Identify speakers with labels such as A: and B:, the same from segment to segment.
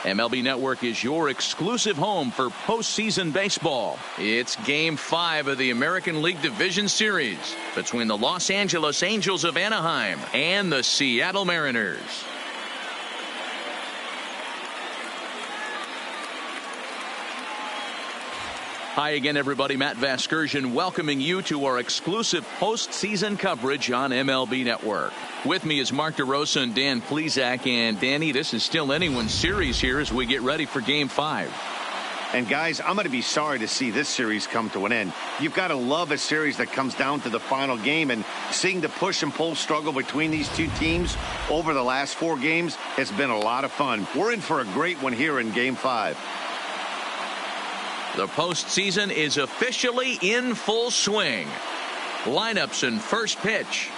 A: MLB Network is your exclusive home for postseason baseball. It's Game 5 of the American League Division Series between the Los Angeles Angels of Anaheim and the Seattle Mariners. Hi again, everybody. Matt Vasgersian welcoming you to our exclusive postseason coverage on MLB Network. With me is Mark DeRosa and Dan Plesac. And Danny, this is still anyone's series here as we get ready for Game 5.
B: And guys, I'm going to be sorry to see this series come to an end. You've got to love a series that comes down to the final game, and seeing the push and pull struggle between these two teams over the last 4 games has been a lot of fun. We're in for a great one here in Game 5.
A: The postseason is officially in full swing. Lineups and first pitch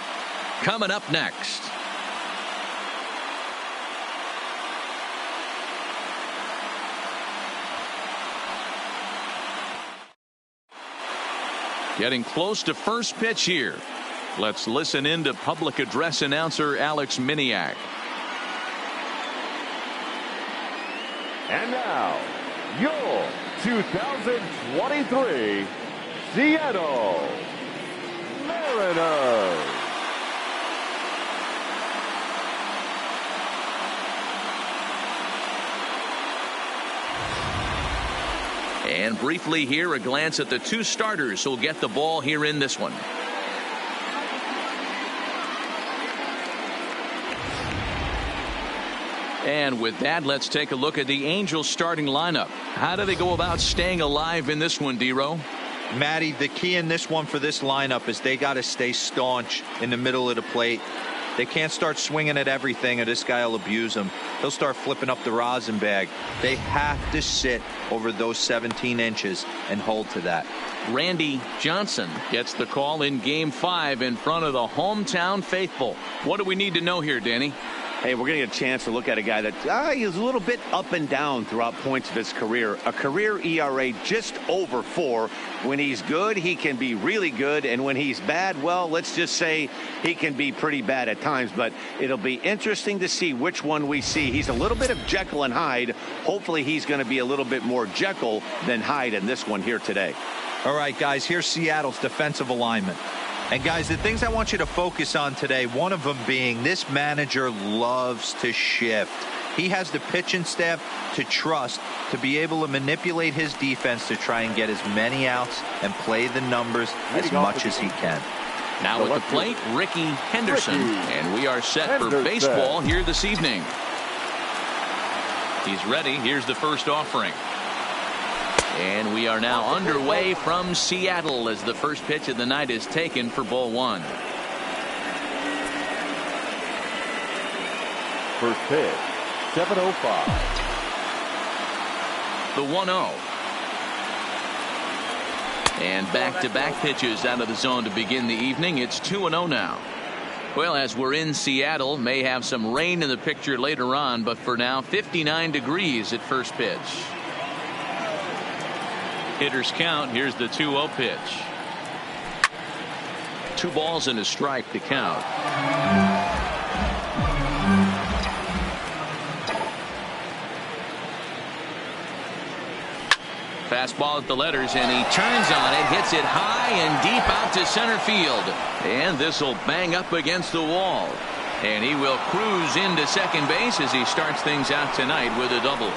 A: coming up next. Getting close to first pitch here. Let's listen in to public address announcer Alex Miniak.
C: And now, your 2023 Seattle Mariners.
A: And briefly here, a glance at the 2 starters who'll get the ball here in this one. And with that, let's take a look at the Angels starting lineup. How do they go about staying alive in this one, D-Row?
D: Matty, the key in this one for this lineup is they got to stay staunch in the middle of the plate. They can't start swinging at everything or this guy will abuse them. He'll start flipping up the rosin bag. They have to sit over those 17 inches and hold to that.
A: Randy Johnson gets the call in Game 5 in front of the hometown faithful. What do we need to know here, Danny?
B: Hey, we're going to get a chance to look at a guy that he's a little bit up and down throughout points of his career. A career ERA just over 4. When he's good, he can be really good. And when he's bad, well, let's just say he can be pretty bad at times. But it'll be interesting to see which one we see. He's a little bit of Jekyll and Hyde. Hopefully he's going to be a little bit more Jekyll than Hyde in this one here today.
D: All right, guys, here's Seattle's defensive alignment. And guys, the things I want you to focus on today, one of them being this manager loves to shift. He has the pitching staff to trust to be able to manipulate his defense to try and get as many outs and play the numbers as much as he can.
A: Now at the plate, Ricky Henderson. And we are set for baseball here this evening. He's ready. Here's the first offering. And we are now underway from Seattle as the first pitch of the night is taken for ball 1.
C: First pitch, 7:05.
A: The 1-0. And back-to-back pitches out of the zone to begin the evening. It's 2-0 now. Well, as we're in Seattle, may have some rain in the picture later on, but for now, 59 degrees at first pitch. Hitters count. Here's the 2-0 pitch. 2 balls and a strike to count. Fastball at the letters, and he turns on it, hits it high and deep out to center field. And this will bang up against the wall. And he will cruise into second base as he starts things out tonight with a double.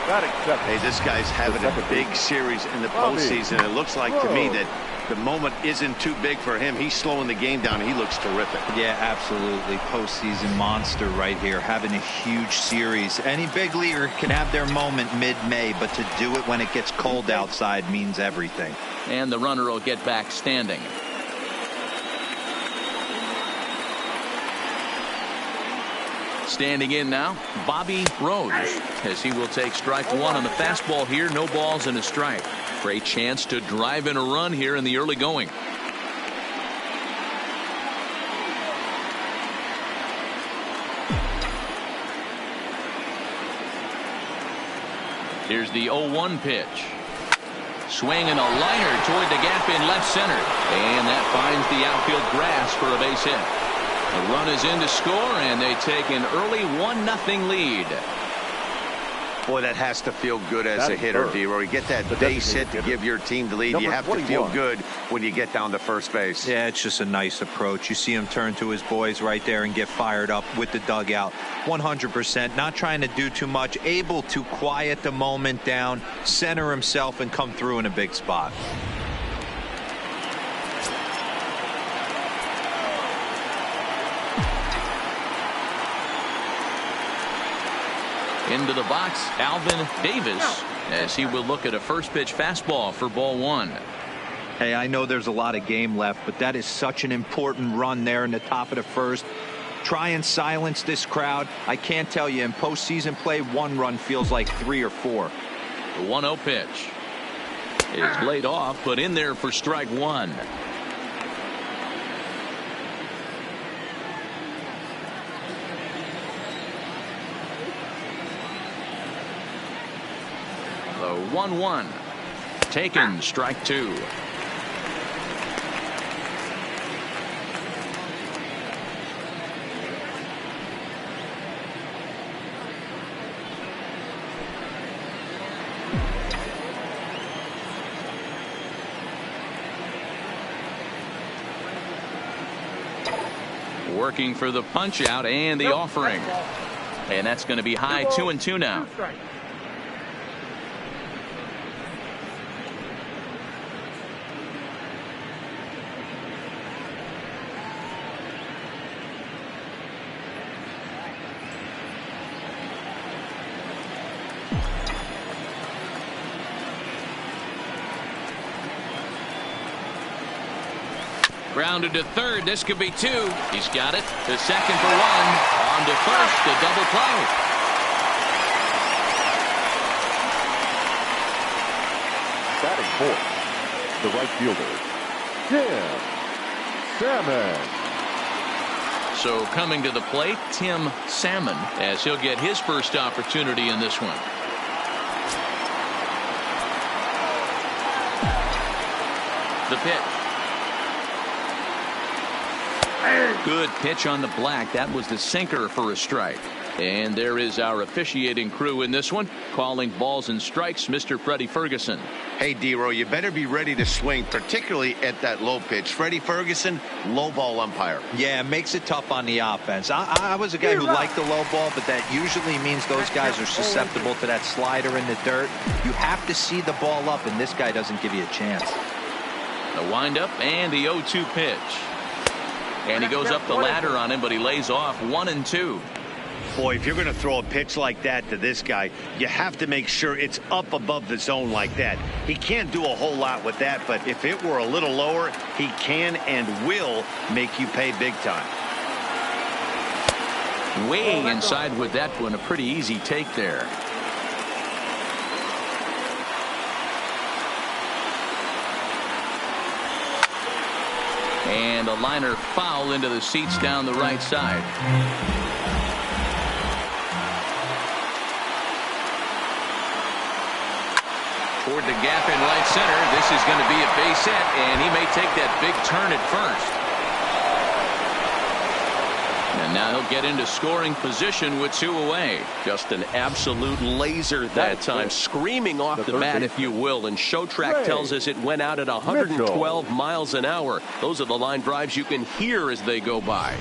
B: Hey, this guy's having a big series in the postseason. It looks like to me that the moment isn't too big for him. He's slowing the game down. He looks terrific.
D: Yeah, absolutely. Postseason monster right here, having a huge series. Any big leaguer can have their moment mid-May, but to do it when it gets cold outside means everything.
A: And the runner will get back standing. Standing in now, Bobby Rose, as he will take strike 1 on the fastball here. No balls and a strike. Great chance to drive in a run here in the early going. Here's the 0-1 pitch. Swing and a liner toward the gap in left center. And that finds the outfield grass for a base hit. The run is in to score, and they take an early 1-0 lead.
B: Boy, that has to feel good as a hitter, D-Roy. You get that base hit to give your team the lead. You have to feel good when you get down to first base.
D: Yeah, it's just a nice approach. You see him turn to his boys right there and get fired up with the dugout. 100%. Not trying to do too much. Able to quiet the moment down, center himself, and come through in a big spot.
A: Into the box, Alvin Davis, as he will look at a first pitch fastball for ball one.
D: Hey, I know there's a lot of game left, but that is such an important run there in the top of the first. Try and silence this crowd. I can't tell you, in postseason play, one run feels like 3 or 4.
A: The 1-0 pitch is laid off, but in there for strike one. The 1-1 taken, strike two. Working for the punch out and the offering, and that's going to be high. 2-2 now. Grounded to third. This could be 2. He's got it. The second for 1. On to first. The double play.
C: Batting fourth, the right fielder, Tim Salmon.
A: So coming to the plate, Tim Salmon, as he'll get his first opportunity in this one. The pitch. Good pitch on the black. That was the sinker for a strike. And there is our officiating crew in this one, calling balls and strikes, Mr. Freddie Ferguson.
B: Hey, D-Roy, you better be ready to swing, particularly at that low pitch. Freddie Ferguson, low ball umpire.
D: Yeah, it makes it tough on the offense. I was a guy who liked the low ball, but that usually means those guys are susceptible to that slider in the dirt. You have to see the ball up, and this guy doesn't give you a chance.
A: The windup and the 0-2 pitch. And he goes up the ladder on him, but he lays off 1-2.
B: Boy, if you're going to throw a pitch like that to this guy, you have to make sure it's up above the zone like that. He can't do a whole lot with that, but if it were a little lower, he can and will make you pay big time.
A: Way inside with that one. A pretty easy take there. And a liner foul into the seats down the right side. Toward the gap in right center. This is going to be a base hit, and he may take that big turn at first. And now he'll get into scoring position with 2 away.
E: Just an absolute laser that time, screaming off the bat, if you will. And Show Track tells us it went out at 112 miles an hour. Those are the line drives you can hear as they go by.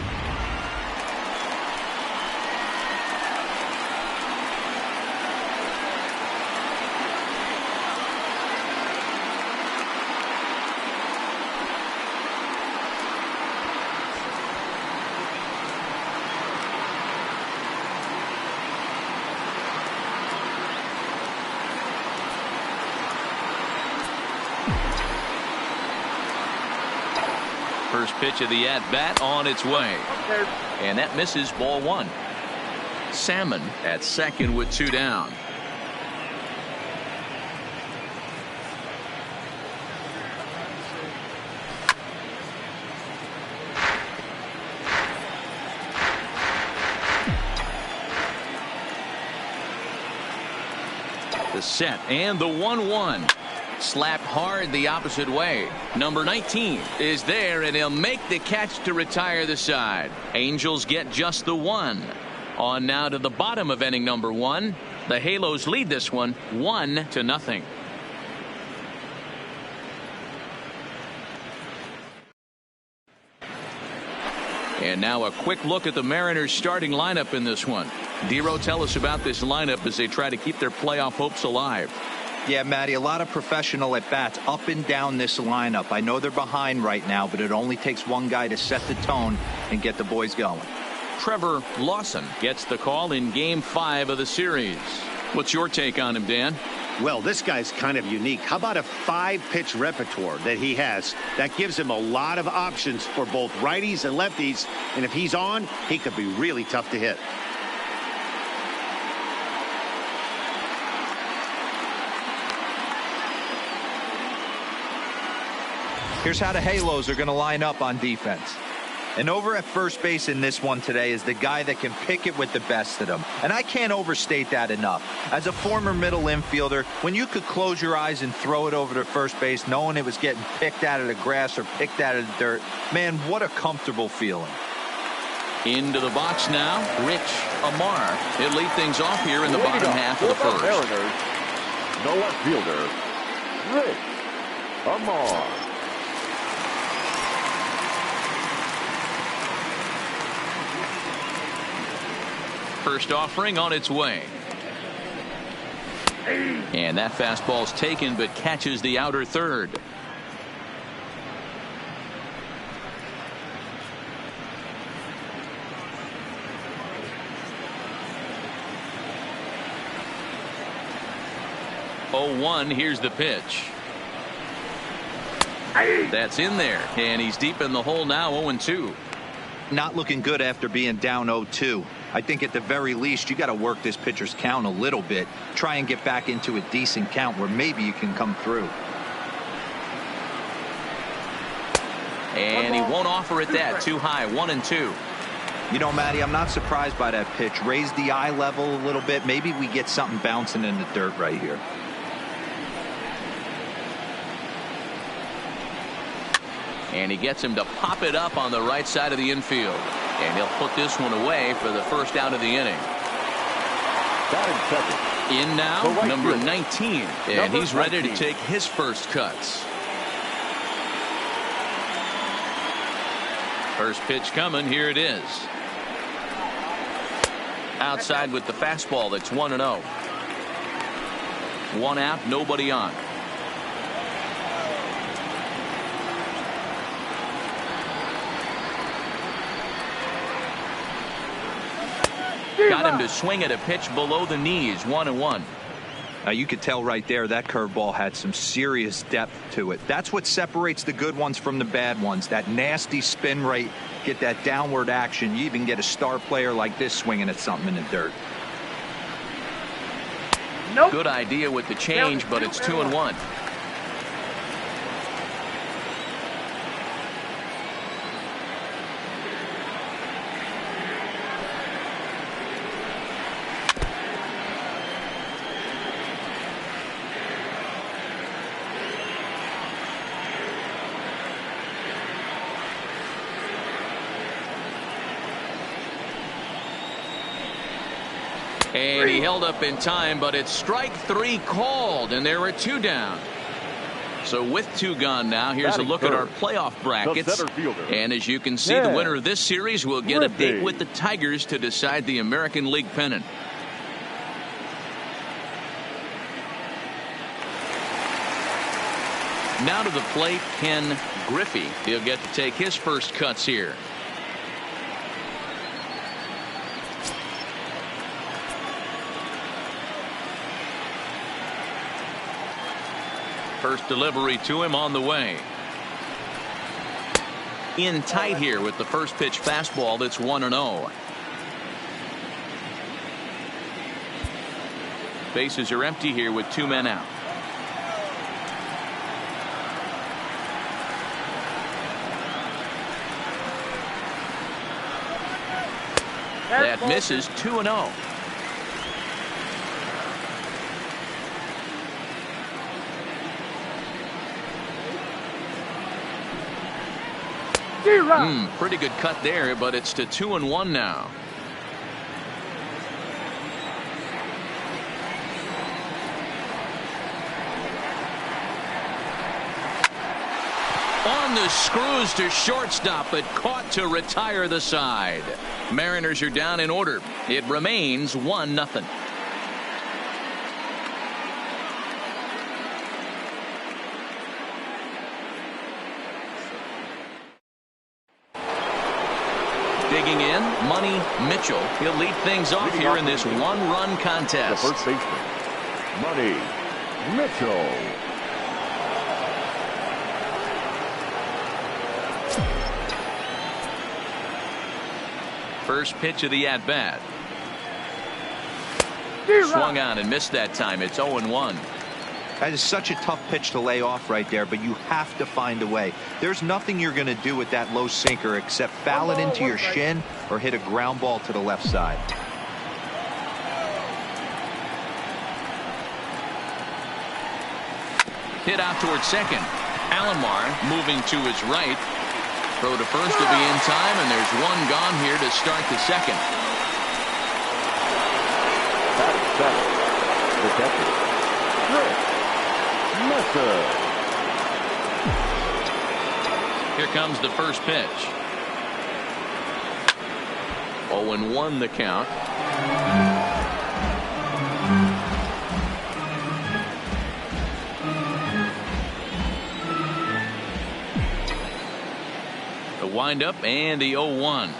A: First pitch of the at-bat on its way. And that misses, ball 1. Salmon at second with 2 down. The set and the 1-1. Slapped hard the opposite way. Number 19 is there, and he'll make the catch to retire the side. Angels get just the 1. On now to the bottom of inning number 1. The Halos lead this one 1-0. And now a quick look at the Mariners starting lineup in this one. Dero, tell us about this lineup as they try to keep their playoff hopes alive.
D: Yeah, Matty, a lot of professional at-bats up and down this lineup. I know they're behind right now, but it only takes one guy to set the tone and get the boys going.
A: Trevor Lawson gets the call in Game 5 of the series. What's your take on him, Dan?
B: Well, this guy's kind of unique. How about a 5-pitch repertoire that he has? That gives him a lot of options for both righties and lefties. And if he's on, he could be really tough to hit.
D: Here's how the Halos are going to line up on defense. And over at first base in this one today is the guy that can pick it with the best of them. And I can't overstate that enough. As a former middle infielder, when you could close your eyes and throw it over to first base knowing it was getting picked out of the grass or picked out of the dirt, man, what a comfortable feeling.
A: Into the box now, Rich Amar. He'll lead things off here in the bottom half of the first.
C: Mariners, no left fielder, Rich Amar.
A: First offering on its way. And that fastball's taken but catches the outer third. Oh, 1, here's the pitch. That's in there, and he's deep in the hole now, 0-2.
D: Not looking good after being down 0-2. I think at the very least you got to work this pitcher's count a little bit. Try and get back into a decent count where maybe you can come through.
A: And he won't offer it that. Too high. 1-2.
D: You know, Matty, I'm not surprised by that pitch. Raise the eye level a little bit. Maybe we get something bouncing in the dirt right here.
A: And he gets him to pop it up on the right side of the infield. And he'll put this one away for the first out of the inning. In now, number 19. And he's ready to take his first cuts. First pitch coming. Here it is. Outside with the fastball. That's 1-0. One out, nobody on. Got him to swing at a pitch below the knees. 1-1.
D: Now you could tell right there that curveball had some serious depth to it. That's what separates the good ones from the bad ones. That nasty spin rate, get that downward action. You even get a star player like this swinging at something in the dirt.
A: Nope. Good idea with the change, but it's 2-1. And he held up in time, but it's strike 3 called, and there are 2 down. So with 2 gone now, here's a look at our playoff brackets. And as you can see, the winner of this series will get a date with the Tigers to decide the American League pennant. Now to the plate, Ken Griffey. He'll get to take his first cuts here. First delivery to him on the way. In tight here with the first pitch fastball. That's 1-0. Bases are empty here with 2 men out. That misses. 2-0. Pretty good cut there, but it's to 2-1 now. on the screws to shortstop, but caught to retire the side. Mariners are down in order. It remains 1-0. Digging in, Money Mitchell. He'll lead things off here in this one-run contest.
C: The first baseman, Money Mitchell.
A: First pitch of the at-bat. Swung on and missed that time. It's 0-1.
D: That is such a tough pitch to lay off right there, but you have to find a way. There's nothing you're going to do with that low sinker except foul it into your shin or hit a ground ball to the left side.
A: Hit out towards second. Alomar moving to his right. Throw to first will be in time, and there's one gone here to start the second.
C: Messmer.
A: Here comes the first pitch. 0-1 the count. The windup and the 0-1.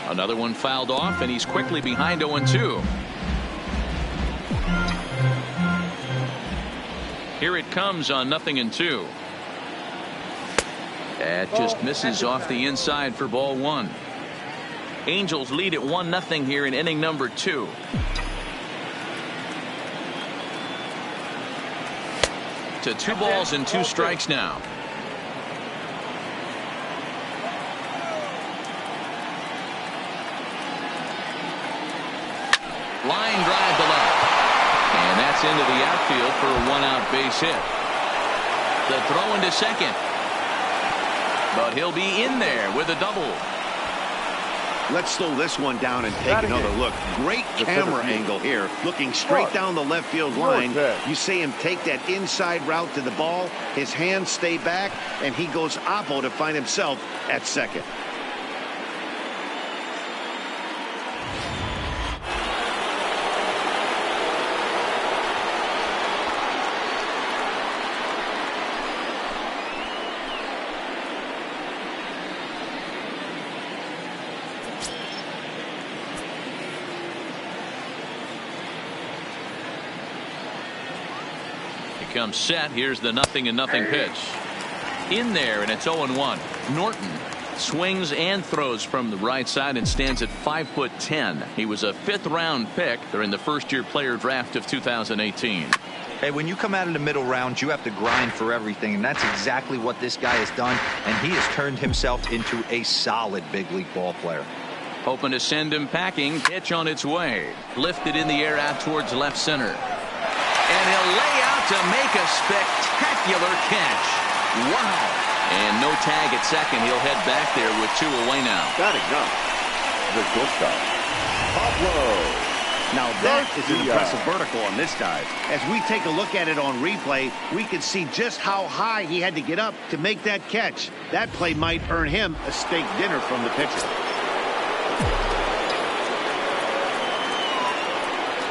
A: Another one fouled off, and he's quickly behind 0-2. Here it comes on 0-2. That just misses off the inside for ball one. Angels lead at 1-0 here in inning number 2. To 2 balls and 2 strikes now. Line drive to left. And that's into the outfield for a 1-out base hit. The throw into second. But he'll be in there with a double.
B: Let's slow this one down and take another look. Great camera angle here, looking straight down the left field line. You see him take that inside route to the ball. His hands stay back, and he goes oppo to find himself at second.
A: Comes set. Here's the 0-0 pitch. In there, and it's 0-1. Norton swings and throws from the right side and stands at 5'10". He was a 5th-round pick during the first-year player draft of 2018.
D: Hey, when you come out of the middle rounds, you have to grind for everything, and that's exactly what this guy has done, and he has turned himself into a solid big league ball player.
A: Hoping to send him packing. Pitch on its way. Lifted in the air out towards left center. And he'll lay out to make a spectacular catch. Wow. And no tag at second. He'll head back there with 2 away now.
C: Batting up, the shortstop, Pablo.
B: Now that is an impressive vertical on this dive. As we take a look at it on replay, we can see just how high he had to get up to make that catch. That play might earn him a steak dinner from the pitcher.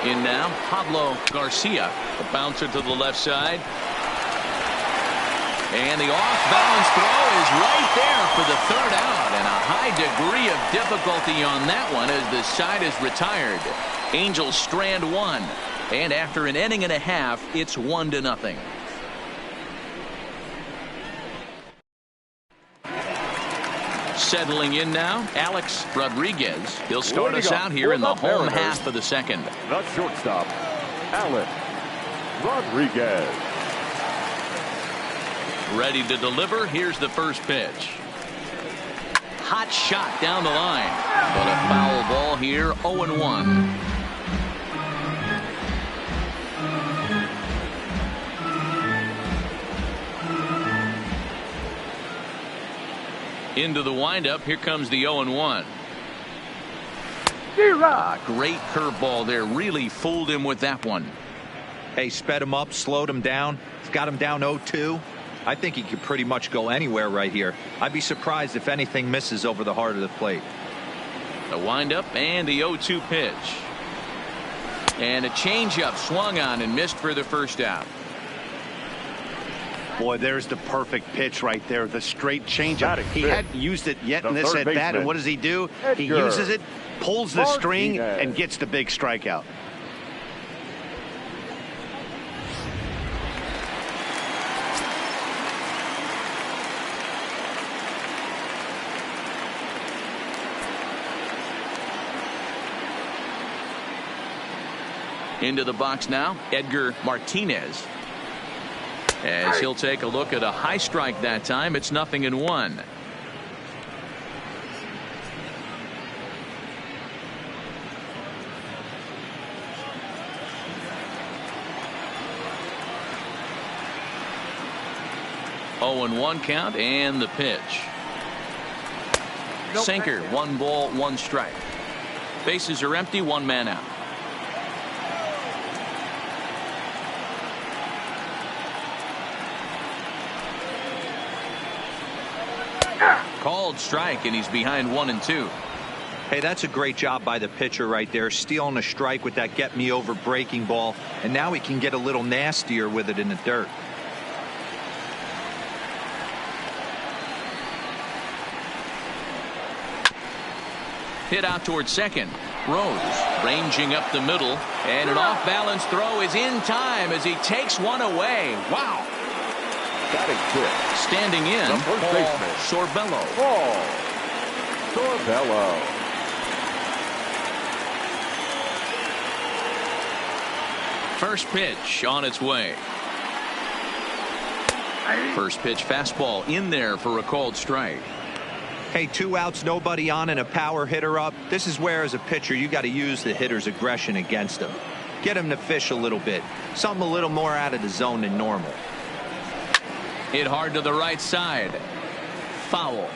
A: In now, Pablo Garcia, the bouncer to the left side. And the off-balance throw is right there for the 3rd out. And a high degree of difficulty on that one as the side is retired. Angels strand 1. And after an inning and a half, it's 1-0. Settling in now, Alex Rodriguez. He'll start us out here in the home half of the second.
C: The shortstop, Alex Rodriguez.
A: Ready to deliver. Here's the first pitch. Hot shot down the line. But a foul ball here, 0-1. Into the windup. Here comes the 0-1. Great curveball there. Really fooled him with that one.
D: Hey, sped him up, slowed him down. It's got him down 0-2. I think he could pretty much go anywhere right here. I'd be surprised if anything misses over the heart of the plate.
A: The windup and the 0-2 pitch. And a changeup swung on and missed for the first out.
B: Boy, there's the perfect pitch right there. The straight changeup. He hadn't used it yet in this at bat, and what does he do? He uses it, pulls the string, and gets the big strikeout.
A: Into the box now, Edgar Martinez. As he'll take a look at a high strike that time. It's 0-1. Oh, and 1 count and the pitch. Sinker, 1 ball, 1 strike. Bases are empty, 1 man out. Called strike, and he's behind 1-2.
D: Hey, that's a great job by the pitcher right there, stealing a strike with that get me over breaking ball, and now he can get a little nastier with it in the dirt.
A: Hit out towards second. Rose ranging up the middle, and an off balance throw is in time as he takes one away. Wow. Standing in, Paul Sorbello. First pitch on its way. First pitch fastball in there for a called strike.
D: Hey, 2 outs, nobody on, and a power hitter up. This is where, as a pitcher, you got to use the hitter's aggression against him. Get him to fish a little bit. Something a little more out of the zone than normal.
A: Hit hard to the right side. Foul.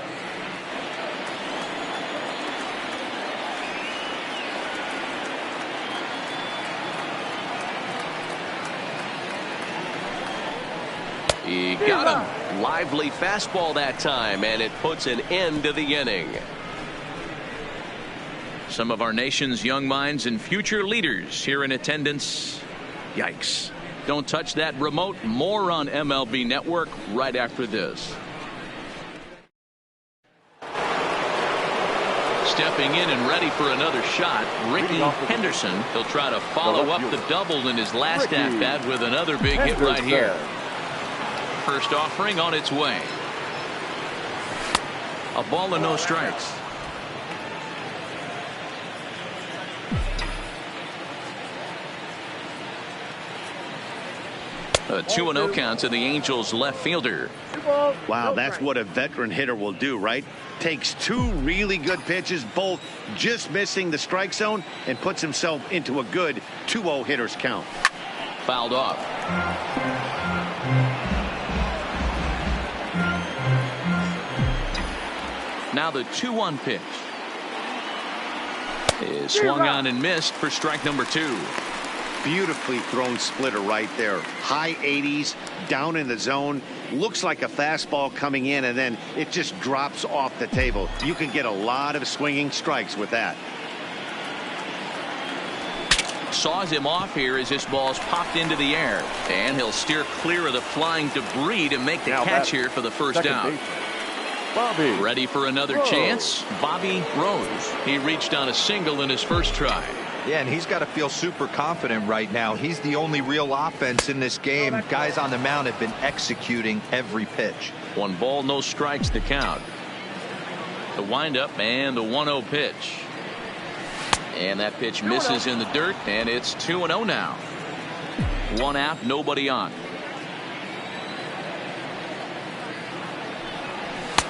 A: He got him. Lively fastball that time, and it puts an end to the inning. Some of our nation's young minds and future leaders here in attendance. Yikes. Don't touch that remote. More on MLB Network right after this. Stepping in and ready for another shot, Griffey Henderson. He'll try to follow up the double in his last at-bat with another big hit right here. First offering on its way. A ball and no strikes. A 2-0 count to the Angels left fielder.
B: Wow, that's what a veteran hitter will do, right? Takes 2 really good pitches, both just missing the strike zone, and puts himself into a good 2-0 hitter's count.
A: Fouled off. Now the 2-1 pitch is swung on and missed for strike number 2.
B: Beautifully thrown splitter right there. High 80s, down in the zone. Looks like a fastball coming in, and then it just drops off the table. You can get a lot of swinging strikes with that.
A: Saws him off here as this ball's popped into the air, and he'll steer clear of the flying debris to make the catch here for the first out. Ready for another chance? Bobby Rose. He reached on a single in his first try.
D: Yeah, and he's got to feel super confident right now. He's the only real offense in this game. Guys on the mound have been executing every pitch.
A: 1 ball, no strikes to count. The windup and the 1-0 pitch. And that pitch misses in the dirt, and it's 2-0 now. 1 out, nobody on.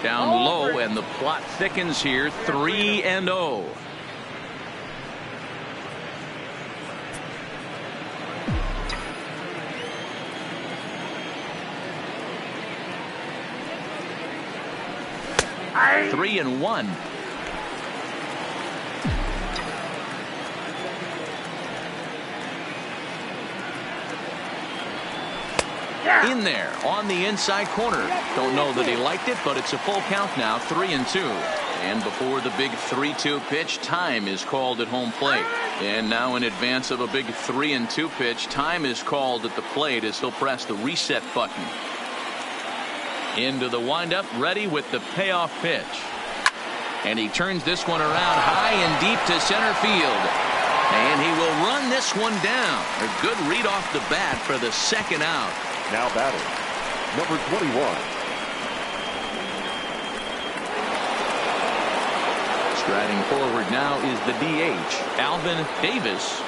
A: Down low, and the plot thickens here. 3-0.
B: Hey.
A: 3-1. in there on the inside corner. Don't know that he liked it, but it's a full count now, 3-2. And before the big 3-2 pitch, time is called at home plate. And now in advance of a big 3-2 pitch, time is called at the plate as he'll press the reset button. Into the windup, ready with the payoff pitch. And he turns this one around high and deep to center field. And he will run this one down. A good read off the bat for the second out.
C: Now batting, number 21.
A: Striding forward now is the DH, Alvin Davis.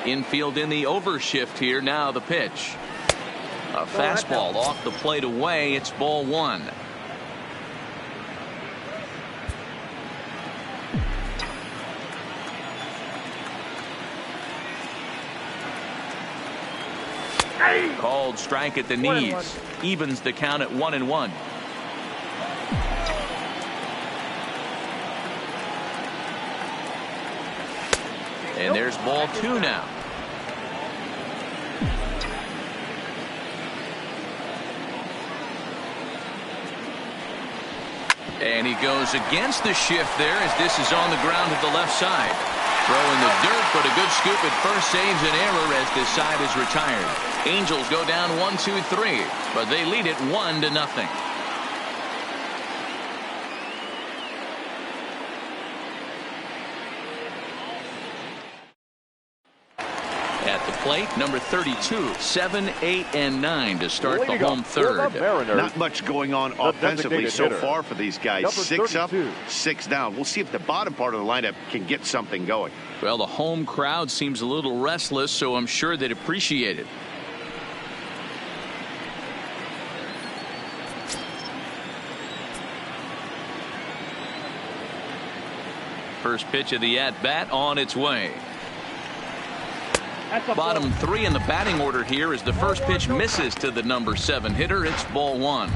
A: Infield in the overshift here. Now the pitch. A fastball off the plate away. It's ball one. Called strike at the knees. Evens the count at 1-1. And there's ball two now. And he goes against the shift there as this is on the ground at the left side. Throwing the dirt, but a good scoop at first saves an error as this side is retired. Angels go down 1-2-3, but they lead it 1-0. At the plate, number 32, 7, 8, and 9 to start the home third.
B: Not much going on offensively so far for these guys.
C: Number
B: 6 up,
C: 32.
B: 6 down. We'll see if the bottom part of the lineup can get something going.
A: Well, the home crowd seems a little restless, so I'm sure they'd appreciate it. First pitch of the at-bat on its way. Bottom three in the batting order here as the first pitch misses to the number 7 hitter. It's ball one.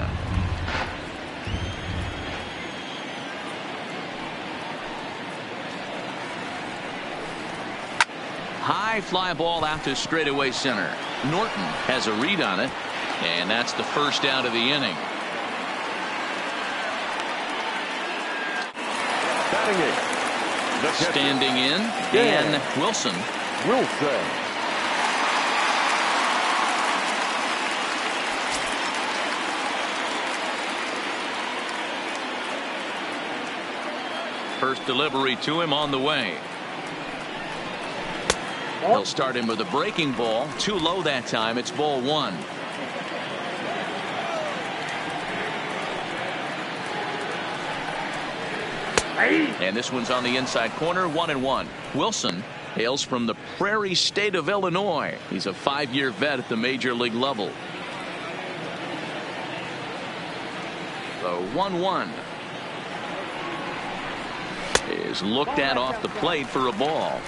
A: High fly ball out to straightaway center. Norton has a read on it, and that's the first out of the inning.
C: Batting eighth.
A: Standing in, Dan Wilson. First delivery to him on the way. He'll start him with a breaking ball. Too low that time. It's ball one. And this one's on the inside corner, 1-1. Wilson hails from the Prairie State of Illinois. He's a 5-year vet at the major league level. The 1-1 is looked at off the plate for a ball.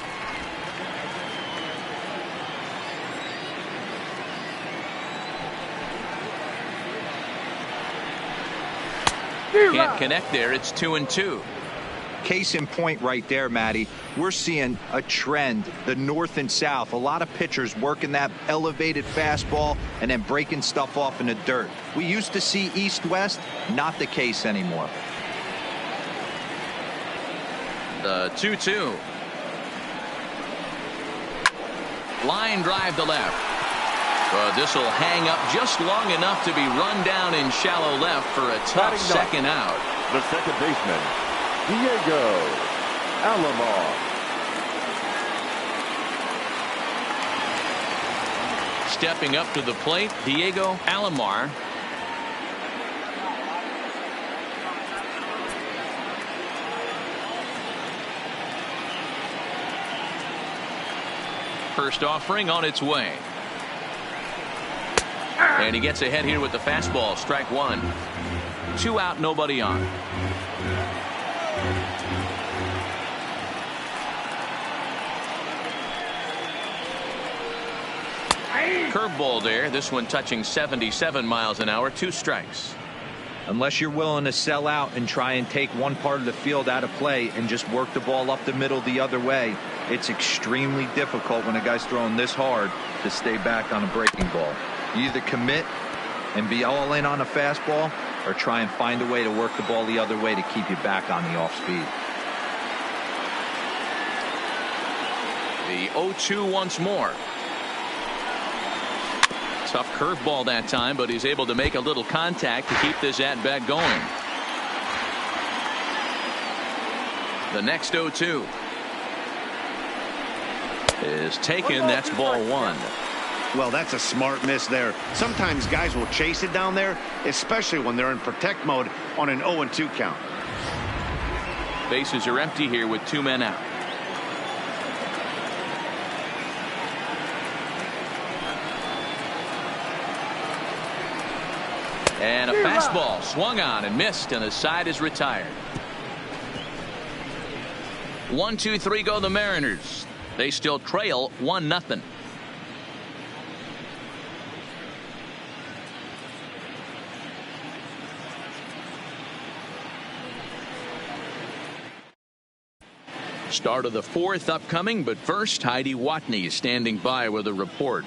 A: Can't connect there. It's 2-2.
D: Case in point right there, Matty. We're seeing a trend, the north and south. A lot of pitchers working that elevated fastball and then breaking stuff off in the dirt. We used to see east-west, not the case anymore.
A: The 2-2. Line drive to left. This will hang up just long enough to be run down in shallow left for a tough second out.
C: The second baseman, Diego Alomar.
A: Stepping up to the plate, Diego Alomar. First offering on its way. And he gets ahead here with the fastball. Strike one. 2 out, nobody on. Curveball there. This one touching 77 miles an hour. 2 strikes.
D: Unless you're willing to sell out and try and take one part of the field out of play and just work the ball up the middle the other way, it's extremely difficult when a guy's throwing this hard to stay back on a breaking ball. You either commit and be all in on a fastball or try and find a way to work the ball the other way to keep you back on the off speed.
A: The 0-2 once more. Tough curveball that time, but he's able to make a little contact to keep this at-bat going. The next 0-2 is taken. That's ball one.
B: Well, that's a smart miss there. Sometimes guys will chase it down there, especially when they're in protect mode on an 0-2 count.
A: Bases are empty here with 2 men out. And a fastball swung on and missed, and the side is retired. 1-2-3 go the Mariners. They still trail 1-0. Start of the 4th upcoming, but first, Heidi Watney is standing by with a report.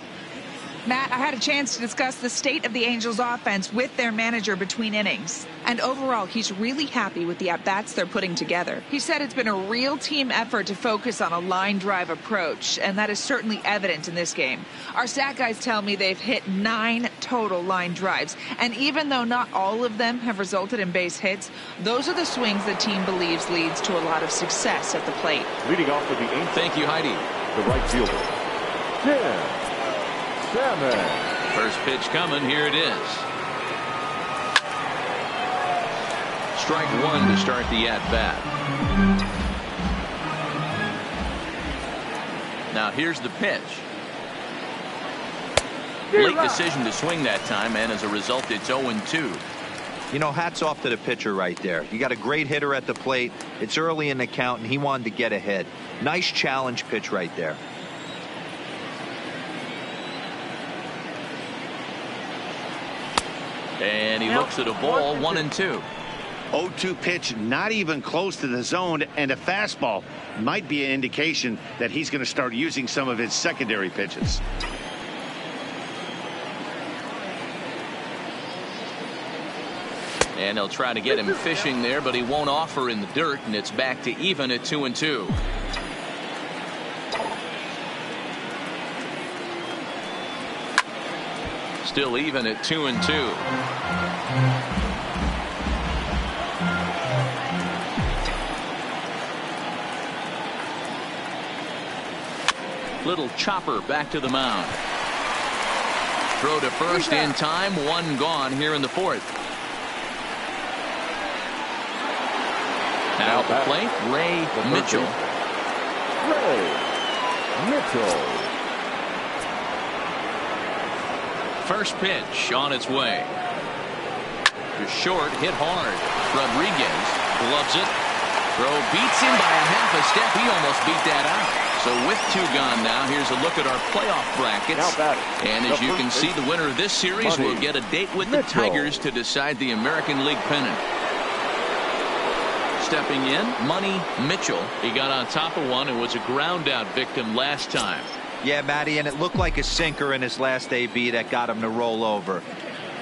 F: Matt, I had a chance to discuss the state of the Angels offense with their manager between innings. And overall, he's really happy with the at-bats they're putting together. He said it's been a real team effort to focus on a line drive approach, and that is certainly evident in this game. Our stat guys tell me they've hit 9 total line drives. And even though not all of them have resulted in base hits, those are the swings the team believes leads to a lot of success at the plate.
C: Leading off with the Angels.
A: Thank you, Heidi.
C: The right fielder, Salmon.
A: First pitch coming. Here it is. Strike one to start the at-bat. Now here's the pitch. Late decision to swing that time, and as a result, it's 0-2.
D: You know, hats off to the pitcher right there. You got a great hitter at the plate. It's early in the count, and he wanted to get ahead. Nice challenge pitch right there.
A: And he looks at a ball, 1-2.
B: 0-2 pitch, not even close to the zone, and a fastball might be an indication that he's going to start using some of his secondary pitches.
A: And they'll try to get him fishing there, but he won't offer in the dirt, and it's back to even at 2-2. Still even at 2-2. Little chopper back to the mound. Throw to first in time. 1 gone here in the 4th. Now at the plate, Ray Mitchell.
C: Ray Mitchell.
A: First pitch on its way. To short, hit hard. Rodriguez gloves it. Throw beats him by a half a step. He almost beat that out. So with 2 gone now, here's a look at our playoff brackets. And as you can see, the winner of this series will get a date with the Tigers to decide the American League pennant. Stepping in, Money Mitchell. He got on top of one and was a ground out victim last time.
D: Yeah, Matty, and it looked like a sinker in his last AB that got him to roll over.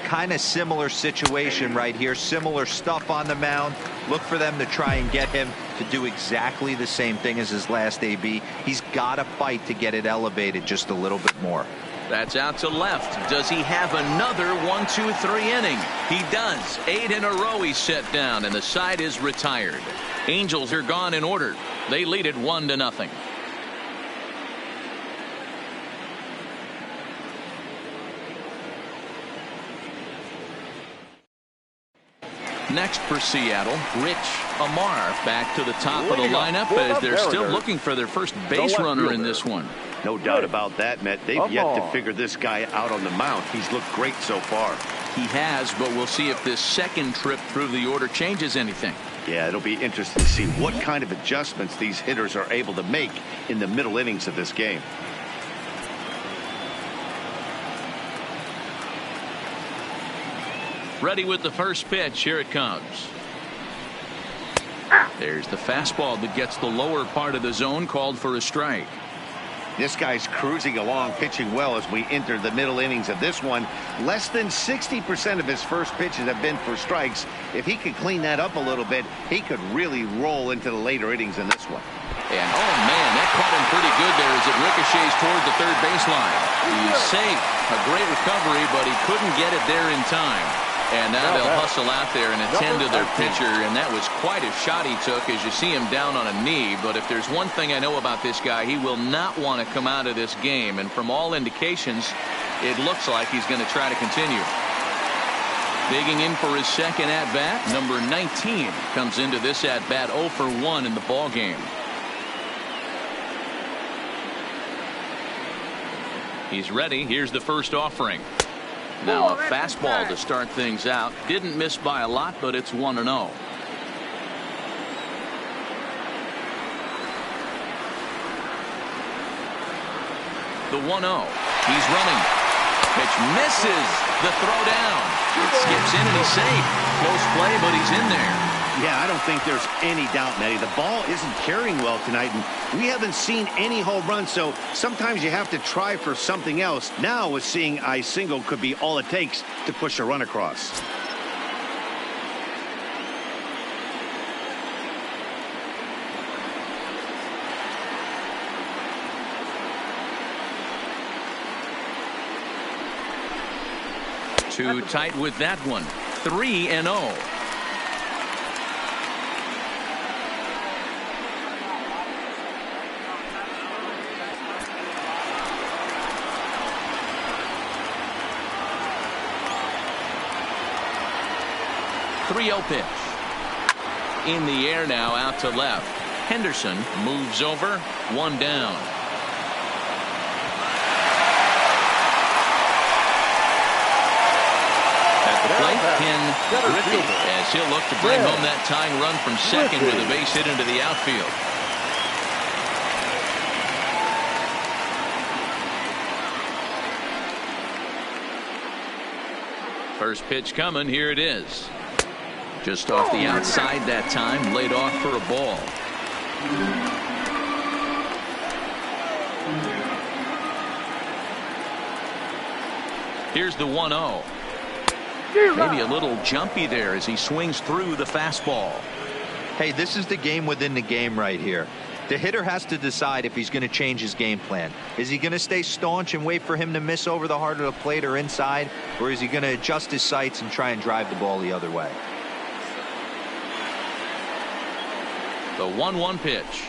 D: Kind of similar situation right here. Similar stuff on the mound. Look for them to try and get him to do exactly the same thing as his last AB. He's got to fight to get it elevated just a little bit more.
A: That's out to left. Does he have another 1-2-3 inning? He does. 8 in a row he's set down, and the side is retired. Angels are gone in order. They lead it 1-0. Next for Seattle, Rich Amar back to the top of the lineup as they're still looking for their first base runner in this one.
B: No doubt about that, Matt. They've yet to figure this guy out on the mound. He's looked great so far.
A: He has, but we'll see if this second trip through the order changes anything.
B: Yeah, it'll be interesting to see what kind of adjustments these hitters are able to make in the middle innings of this game.
A: Ready with the first pitch. Here it comes. There's the fastball that gets the lower part of the zone, called for a strike.
B: This guy's cruising along, pitching well as we enter the middle innings of this one. Less than 60% of his first pitches have been for strikes. If he could clean that up a little bit, he could really roll into the later innings in this one.
A: And oh man, that caught him pretty good there as it ricochets toward the third baseline. He's safe. A great recovery, but he couldn't get it there in time. And now they'll hustle out there and attend to their pitcher, and that was quite a shot he took as you see him down on a knee. But if there's one thing I know about this guy, he will not want to come out of this game. And from all indications, it looks like he's going to try to continue. Digging in for his second at-bat, number 19 comes into this at-bat 0 for 1 in the ball game. He's ready. Here's the first offering. Now a fastball to start things out. Didn't miss by a lot, but it's 1-0. The 1-0. He's running. Pitch misses. The throw down. It skips in and he's safe. Close play, but he's in there.
B: Yeah, I don't think there's any doubt, Matty. The ball isn't carrying well tonight, and we haven't seen any home runs, so sometimes you have to try for something else. Now, with seeing I single could be all it takes to push a run across.
A: Too tight with that one. 3-0. Pitch. In the air now, out to left. Henderson moves over. 1 down. At the plate, Griffey, as he'll look to bring home that tying run from second with a base hit into the outfield. First pitch coming. Here it is. Just off the outside that time, laid off for a ball. Here's the 1-0. Maybe a little jumpy there as he swings through the fastball.
D: Hey, this is the game within the game right here. The hitter has to decide if he's going to change his game plan. Is he going to stay staunch and wait for him to miss over the heart of the plate or inside, or is he going to adjust his sights and try and drive the ball the other way?
A: The 1-1 pitch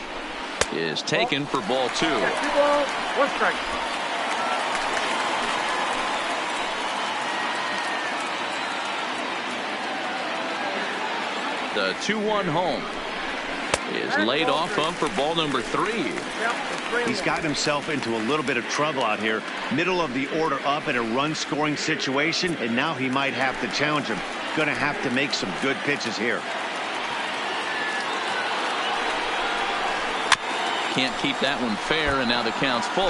A: is taken for ball 2.
C: 1 strike.
A: The 2-1 home is laid off of for ball number 3.
B: He's gotten himself into a little bit of trouble out here. Middle of the order up in a run scoring situation, and now he might have to challenge him. Going to have to make some good pitches here.
A: Can't keep that one fair, and now the count's full.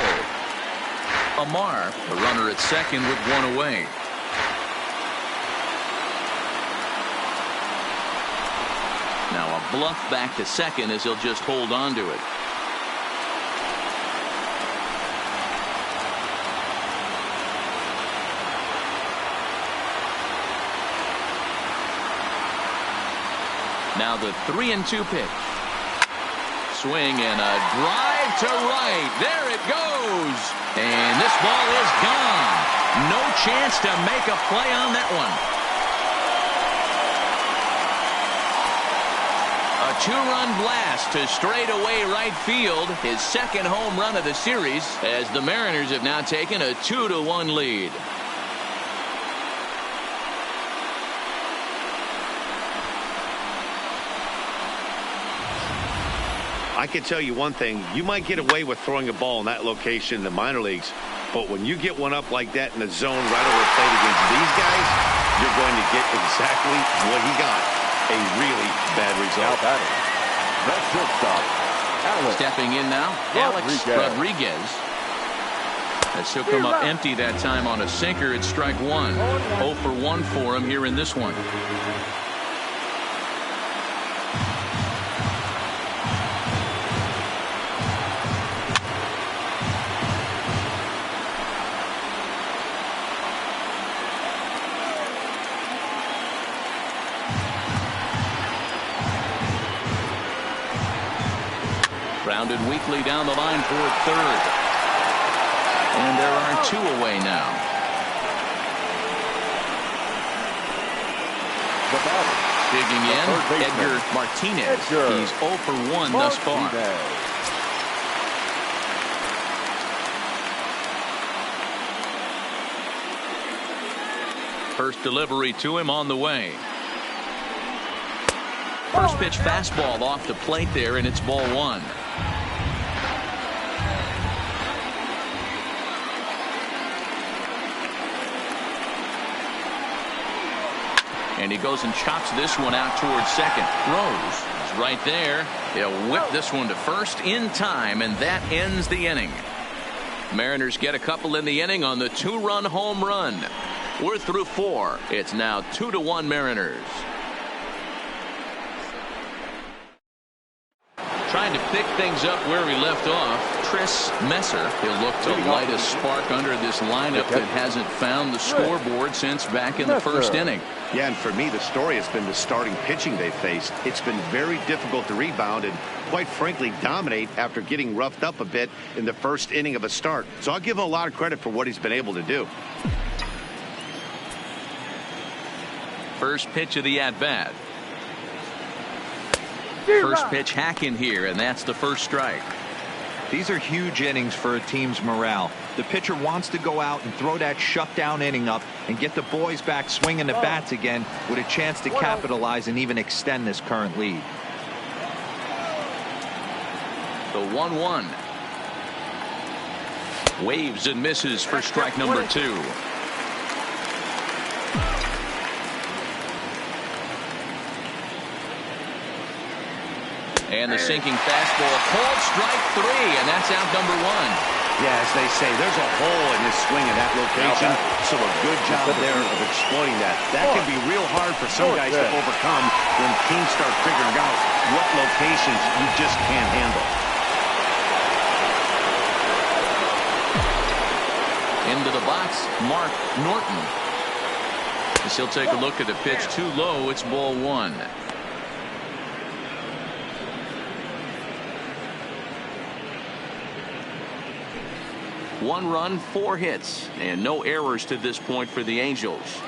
A: Alomar, the runner at second with 1 away. Now a bluff back to second as he'll just hold on to it. Now the 3-2 pitch. Swing and a drive to right. There it goes. And this ball is gone. No chance to make a play on that one. A 2-run blast to straightaway right field. His second home run of the series as the Mariners have now taken a 2-1 lead.
B: I can tell you one thing. You might get away with throwing a ball in that location in the minor leagues, but when you get one up like that in the zone right over the plate against these guys, you're going to get exactly what he got. A really bad result.
C: That's shortstop.
A: Stepping in now, Alex Rodriguez. As he'll come up empty that time on a sinker. It's strike one. 0 for 1 for him here in this one. Grounded weakly down the line for third. And there are 2 away now. Digging in, Edgar Martinez. He's 0 for 1 thus far. First delivery to him on the way. First pitch fastball off the plate there, and it's ball 1. And he goes and chops this one out towards second. Throws. He's right there. He'll whip this one to first in time, and that ends the inning. Mariners get a couple in the inning on the 2-run home run. We're through 4. It's now 2-1 Mariners. Trying to pick things up where we left off. Messmer, he'll look to light a spark under this lineup that hasn't found the scoreboard since back in the first inning.
B: Yeah, and for me, the story has been the starting pitching they faced. It's been very difficult to rebound and, quite frankly, dominate after getting roughed up a bit in the first inning of a start. So I'll give him a lot of credit for what he's been able to do.
A: First pitch of the at-bat. First pitch hack in here, and that's the first strike.
D: These are huge innings for a team's morale. The pitcher wants to go out and throw that shutdown inning up and get the boys back swinging the bats again with a chance to capitalize and even extend this current lead.
A: The 1-1. Waves and misses for strike number 2. And the sinking fastball called strike 3, and that's out number 1.
B: Yeah, as they say, there's a hole in his swing in that location, so a good job there of exploiting that. That can be real hard for some guys to overcome when teams start figuring out what locations you just can't handle.
A: Into the box, Norton. As he'll take a look at the pitch too low, it's ball 1. One run, 4 hits, and no errors to this point for the Angels.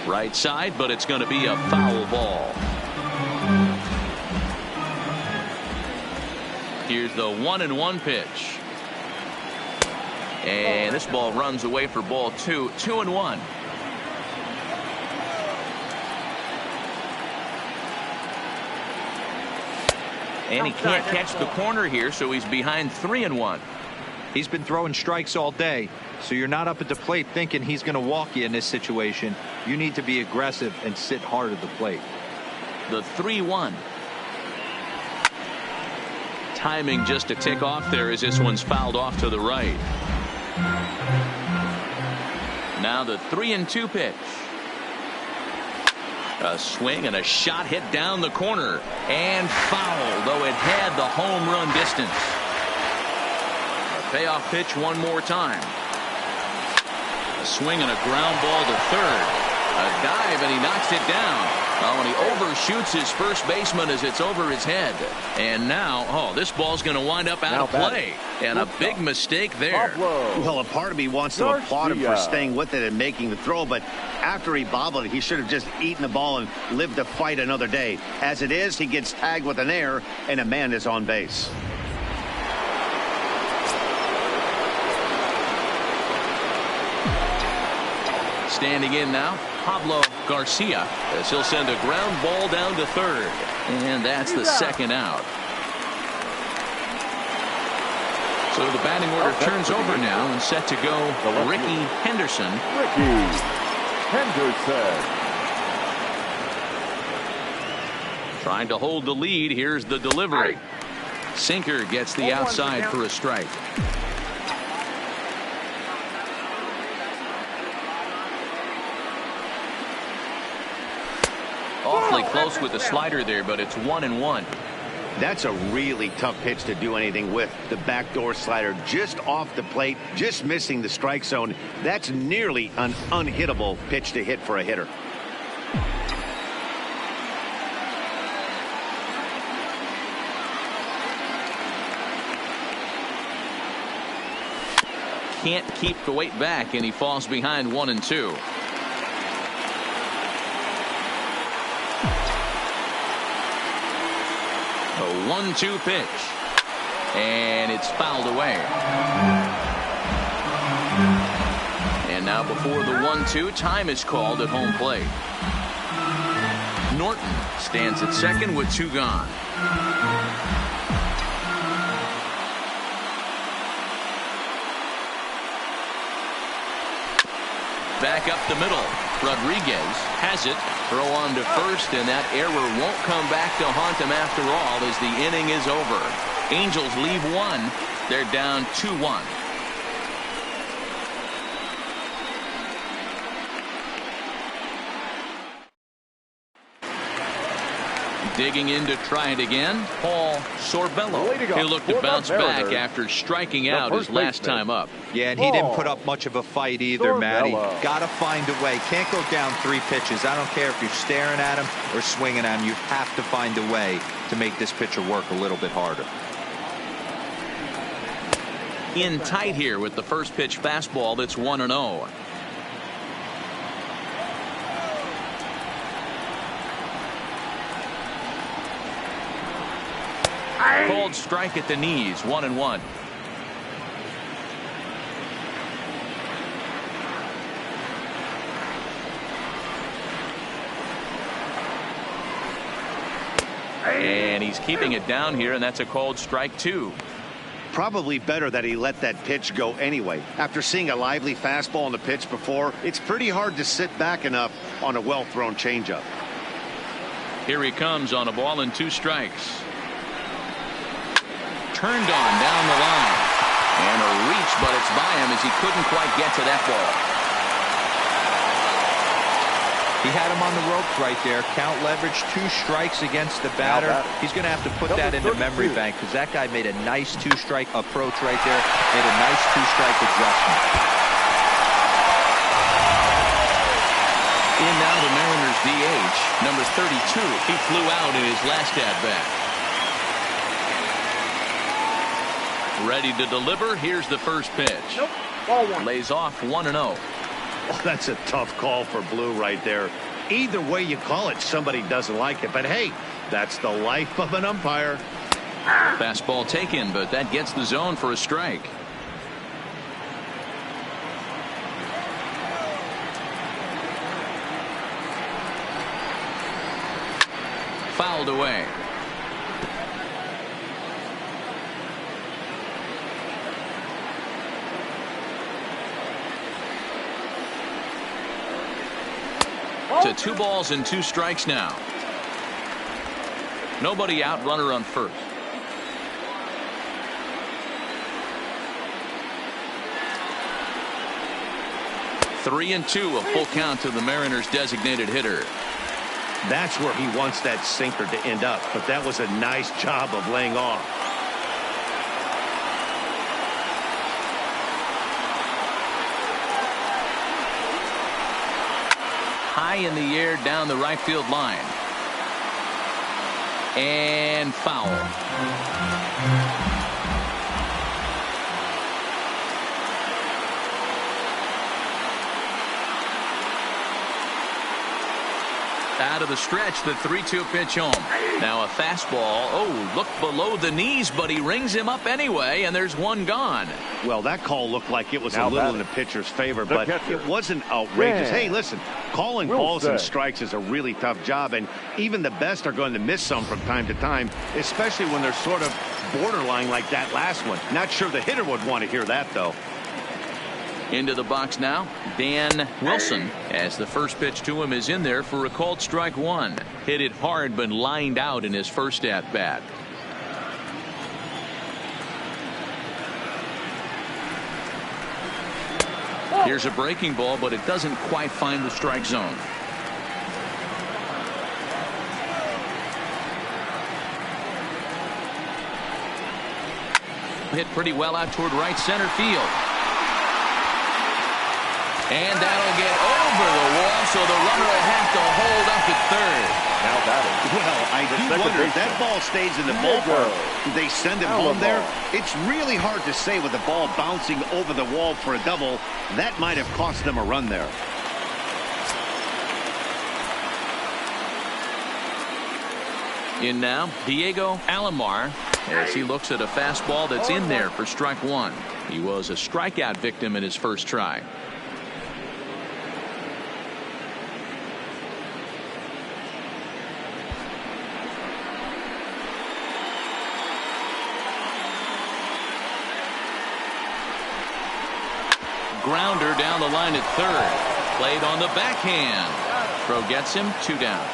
A: Right side, but it's going to be a foul ball. Here's the 1-1 pitch. And this ball runs away for ball 2. 2-1. And he can't catch the corner here, so he's behind 3-1.
D: He's been throwing strikes all day, so you're not up at the plate thinking he's going to walk you in this situation. You need to be aggressive and sit hard at the plate.
A: The 3-1. Timing just a tick off there as this one's fouled off to the right. Now the 3-2 pitch. A swing and a shot hit down the corner and foul, though it had the home run distance. A payoff pitch one more time. A swing and a ground ball to third. A dive and he knocks it down. Oh, and he overshoots his first baseman as it's over his head. And now, this ball's going to wind up out of play. And a big mistake there.
C: Pablo.
B: Well, a part of me wants to applaud him for staying with it and making the throw, but after he bobbled it, he should have just eaten the ball and lived to fight another day. As it is, he gets tagged with an error, and a man is on base.
A: Standing in now, Pablo Garcia, as he'll send a ground ball down to third. And that's the second out. So the batting order turns over now and set to go Ricky Henderson. Trying to hold the lead. Here's the delivery. Sinker gets the outside for a strike. Awfully close with the slider there, but it's 1-1.
B: That's a really tough pitch to do anything with. The backdoor slider just off the plate, just missing the strike zone. That's nearly an unhittable pitch to hit for a hitter.
A: Can't keep the weight back, and he falls behind 1-2. A 1-2 pitch, and it's fouled away. And now before the 1-2, time is called at home plate. Norton stands at second with 2 gone. Back up the middle. Rodriguez has it. Throw on to first, and that error won't come back to haunt him after all as the inning is over. Angels leave 1. They're down 2-1. Digging in to try it again, Paul Sorbello. He'll look to bounce back after striking out his last time up.
D: Yeah, and he didn't put up much of a fight either, Matty. Got to find a way. Can't go down 3 pitches. I don't care if you're staring at him or swinging at him. You have to find a way to make this pitcher work a little bit harder.
A: In tight here with the first pitch fastball that's 1-0. Called strike at the knees, 1-1. And he's keeping it down here, and that's a called strike 2.
B: Probably better that he let that pitch go anyway. After seeing a lively fastball on the pitch before, it's pretty hard to sit back enough on a well-thrown changeup.
A: Here he comes on a ball and 2 strikes. Turned on down the line, and a reach, but it's by him as he couldn't quite get to that ball.
D: He had him on the ropes right there. Count leverage, 2 strikes against the batter. He's going to have to put that into memory bank because that guy made a nice 2-strike approach right there. Made a nice 2-strike adjustment.
A: In now the Mariners DH, number 32. He flew out in his last at-bat. Ready to deliver. Here's the first pitch.
C: Nope. Ball 1.
A: Lays off 1-0.
B: Oh, that's a tough call for Blue right there. Either way you call it, somebody doesn't like it. But hey, that's the life of an umpire.
A: Fastball taken, but that gets the zone for a strike. Fouled away. To 2 balls and 2 strikes now. Nobody out, runner on first. Three and 2, a full count to the Mariners designated hitter.
B: That's where he wants that sinker to end up, but that was a nice job of laying off.
A: High in the air down the right field line. And foul. Out of the stretch, the 3-2 pitch home. Now a fastball. Oh, look below the knees, but he rings him up anyway, and there's 1 gone.
B: Well, that call looked like it was
C: Now
B: a little
C: batting.
B: in the pitcher's favor, but it wasn't outrageous. Hey, listen, calling balls and strikes is a really tough job, and even the best are going to miss some from time to time, especially when they're sort of borderline like that last one. Not sure the hitter would want to hear that, though.
A: Into the box now, Dan Wilson, as the first pitch to him is in there for a called strike 1. Hit it hard, but lined out in his first at bat. Here's a breaking ball, but it doesn't quite find the strike zone. Hit pretty well out toward right center field. And that'll get over the wall, so the runner will have to hold up at third.
C: Now batting.
B: Well, I do wonder if that ball stays in the ballpark. Do they send him home there? It's really hard to say with the ball bouncing over the wall for a double. That might have cost them a run there.
A: In now, Diego Alomar, as he looks at a fastball that's in there for strike one. He was a strikeout victim in his first try. Grounder down the line at third. Played on the backhand. Throw gets him, 2 down.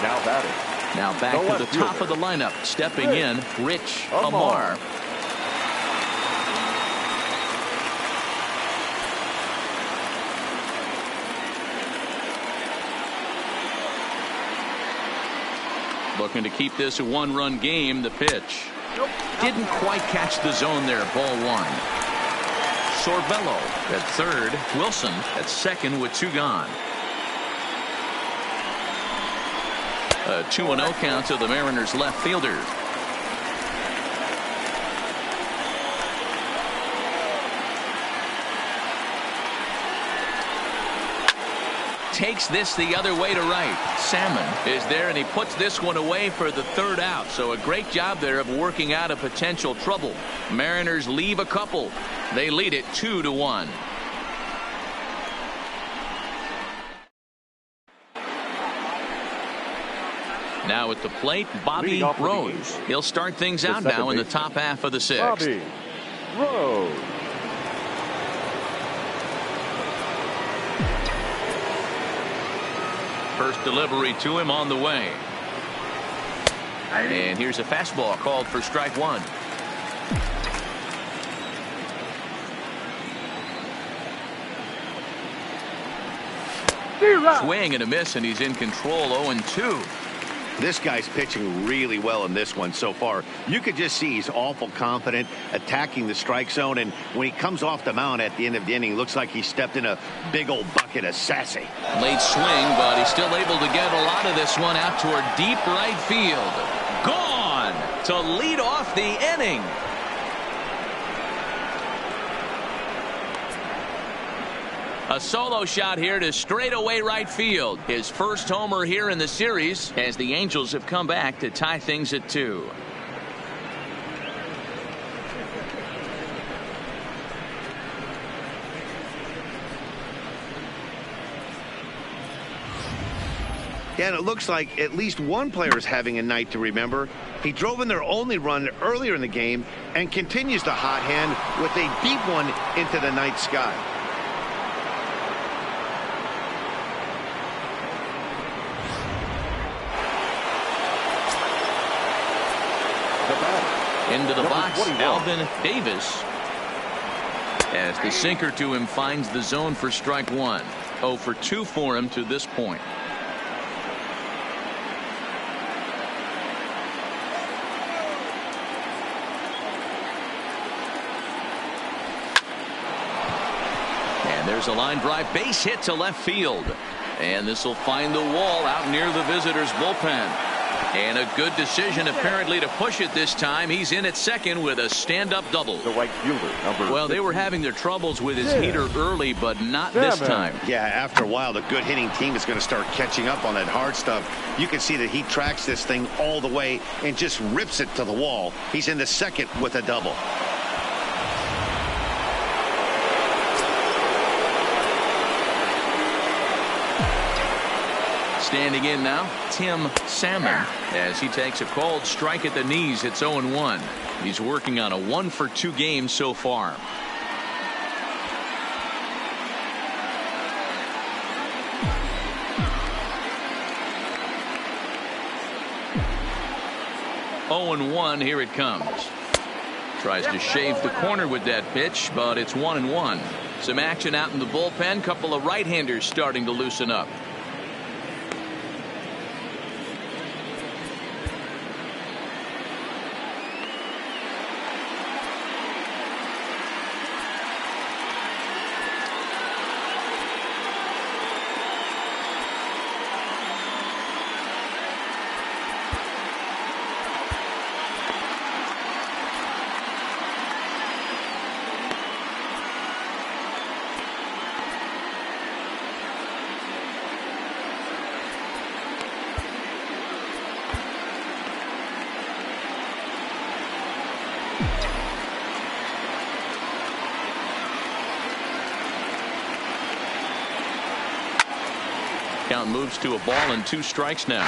C: Now batting.
A: Now back to the top of the lineup. Stepping in, Rich Amar. Looking to keep this a 1-run game. The pitch. Didn't quite catch the zone there. Ball 1. Sorbello at third. Wilson at second with 2 gone. A 2-0 count to the Mariners left fielder. Takes this the other way to right. Salmon is there, and he puts this one away for the 3rd out. So a great job there of working out a potential trouble. Mariners leave a couple. They lead it 2-1. Now at the plate, Bobby Rose. He'll start things out now in the top half of the 6th.
C: Bobby Rose.
A: First delivery to him on the way. And here's a fastball called for strike 1. Swing and a miss, and he's in control. 0-2.
B: This guy's pitching really well in this one so far. You could just see he's awful confident attacking the strike zone, and when he comes off the mound at the end of the inning, looks like he stepped in a big old bucket of sassy.
A: Late swing, but he's still able to get a lot of this one out toward deep right field. Gone to lead off the inning. A solo shot here to straightaway right field. His first homer here in the series as the Angels have come back to tie things at 2.
B: Yeah, and it looks like at least one player is having a night to remember. He drove in their only run earlier in the game and continues the hot hand with a deep one into the night sky.
A: Into the box, Alvin Davis. As the sinker to him finds the zone for strike 1. 0 for 2 for him to this point. And there's a line drive base hit to left field. And this will find the wall out near the visitors' bullpen. And a good decision apparently to push it this time. He's in at second with a stand-up double.
C: The right fielder, number
A: Well, they were having their troubles with his heater early, but not this time.
B: Yeah, after a while, the good hitting team is going to start catching up on that hard stuff. You can see that he tracks this thing all the way and just rips it to the wall. He's in the second with a double.
A: Standing in now, Tim Salmon, as he takes a called strike at the knees. It's 0-1. He's working on a 1 for 2 game so far. Oh, 0-1. Here it comes. Tries to shave the corner with that pitch, but it's 1-1. Some action out in the bullpen. Couple of right-handers starting to loosen up. Count moves to a ball and 2 strikes now.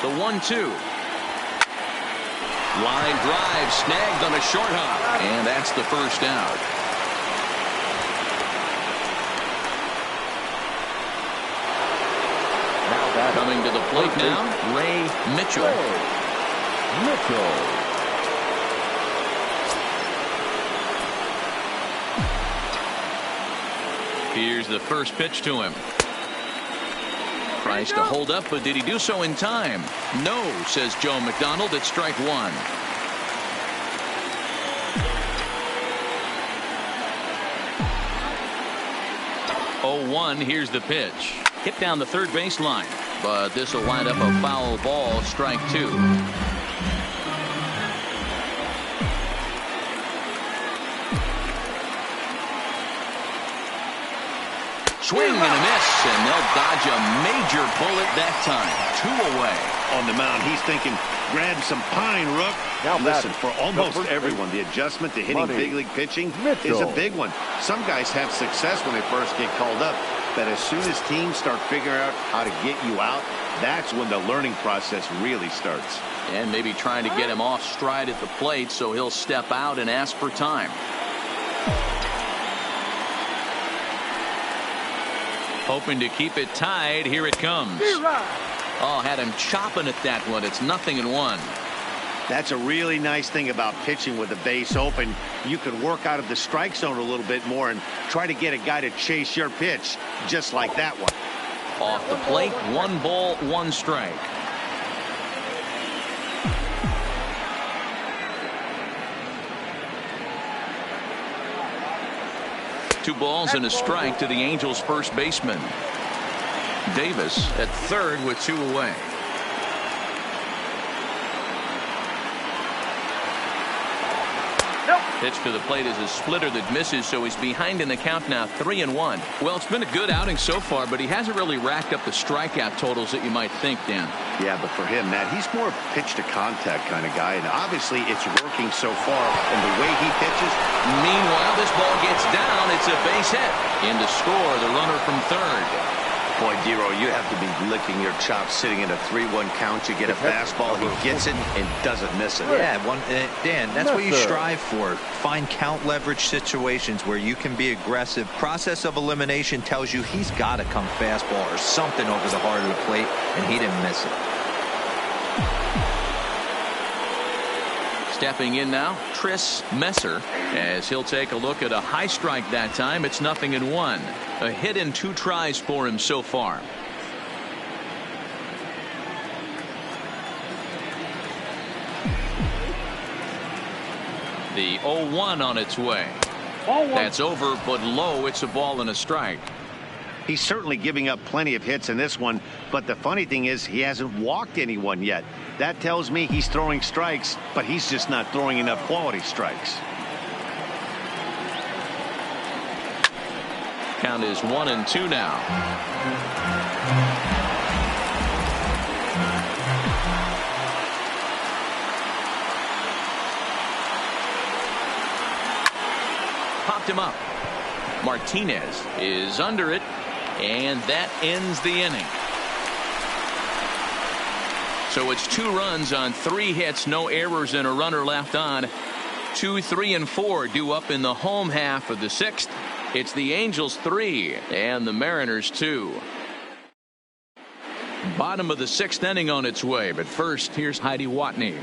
A: The 1-2. Line drive snagged on a short hop, and that's the first out. Coming to the plate now, Ray Mitchell. Here's the first pitch to him. Tries to hold up, but did he do so in time? No, says Joe McDonald. It's strike 1. Here's the pitch. Hit down the third base line, but this will wind up a foul ball. Strike 2. Swing and a miss, and they'll dodge a major bullet that time. 2 away.
B: On the mound, he's thinking, grab some pine, Rook. Now listen, for almost everyone, the adjustment to hitting big league pitching is a big one. Some guys have success when they first get called up, but as soon as teams start figuring out how to get you out, that's when the learning process really starts.
A: And maybe trying to get him off stride at the plate, so he'll step out and ask for time. Hoping to keep it tied. Here it comes. Oh, had him chopping at that one. It's 0-1.
B: That's a really nice thing about pitching with the base open. You can work out of the strike zone a little bit more and try to get a guy to chase your pitch just like that one.
A: Off the plate, 1 ball, 1 strike. Two balls and a strike to the Angels' first baseman. Davis at third with 2 away. Pitch to the plate is a splitter that misses, so he's behind in the count now, 3-1. Well, it's been a good outing so far, but he hasn't really racked up the strikeout totals that you might think, Dan.
B: Yeah, but for him, Matt, he's more pitch to contact kind of guy, and obviously it's working so far, and the way he pitches.
A: Meanwhile, this ball gets down. It's a base hit. In to score, the runner from third.
B: Boy, Dero, you have to be licking your chops sitting in a 3-1 count. You get a fastball, he gets it and doesn't miss it.
D: Yeah, Dan, that's what you strive for. Find count leverage situations where you can be aggressive. Process of elimination tells you he's got to come fastball or something over the heart of the plate, and he didn't miss it.
A: Stepping in now, Messmer, as he'll take a look at a high strike that time. It's 0-1. A hit in 2 tries for him so far. The 0-1 on its way. That's over, but low. It's a ball and a strike.
B: He's certainly giving up plenty of hits in this one, but the funny thing is he hasn't walked anyone yet. That tells me he's throwing strikes, but he's just not throwing enough quality strikes.
A: Count is 1-2 now. Popped him up. Martinez is under it, and that ends the inning. So it's 2 runs on 3 hits, no errors, and a runner left on. 2, 3, and 4 due up in the home half of the 6th. It's the Angels 3 and the Mariners 2. Bottom of the 6th inning on its way, but first, here's Heidi Watney.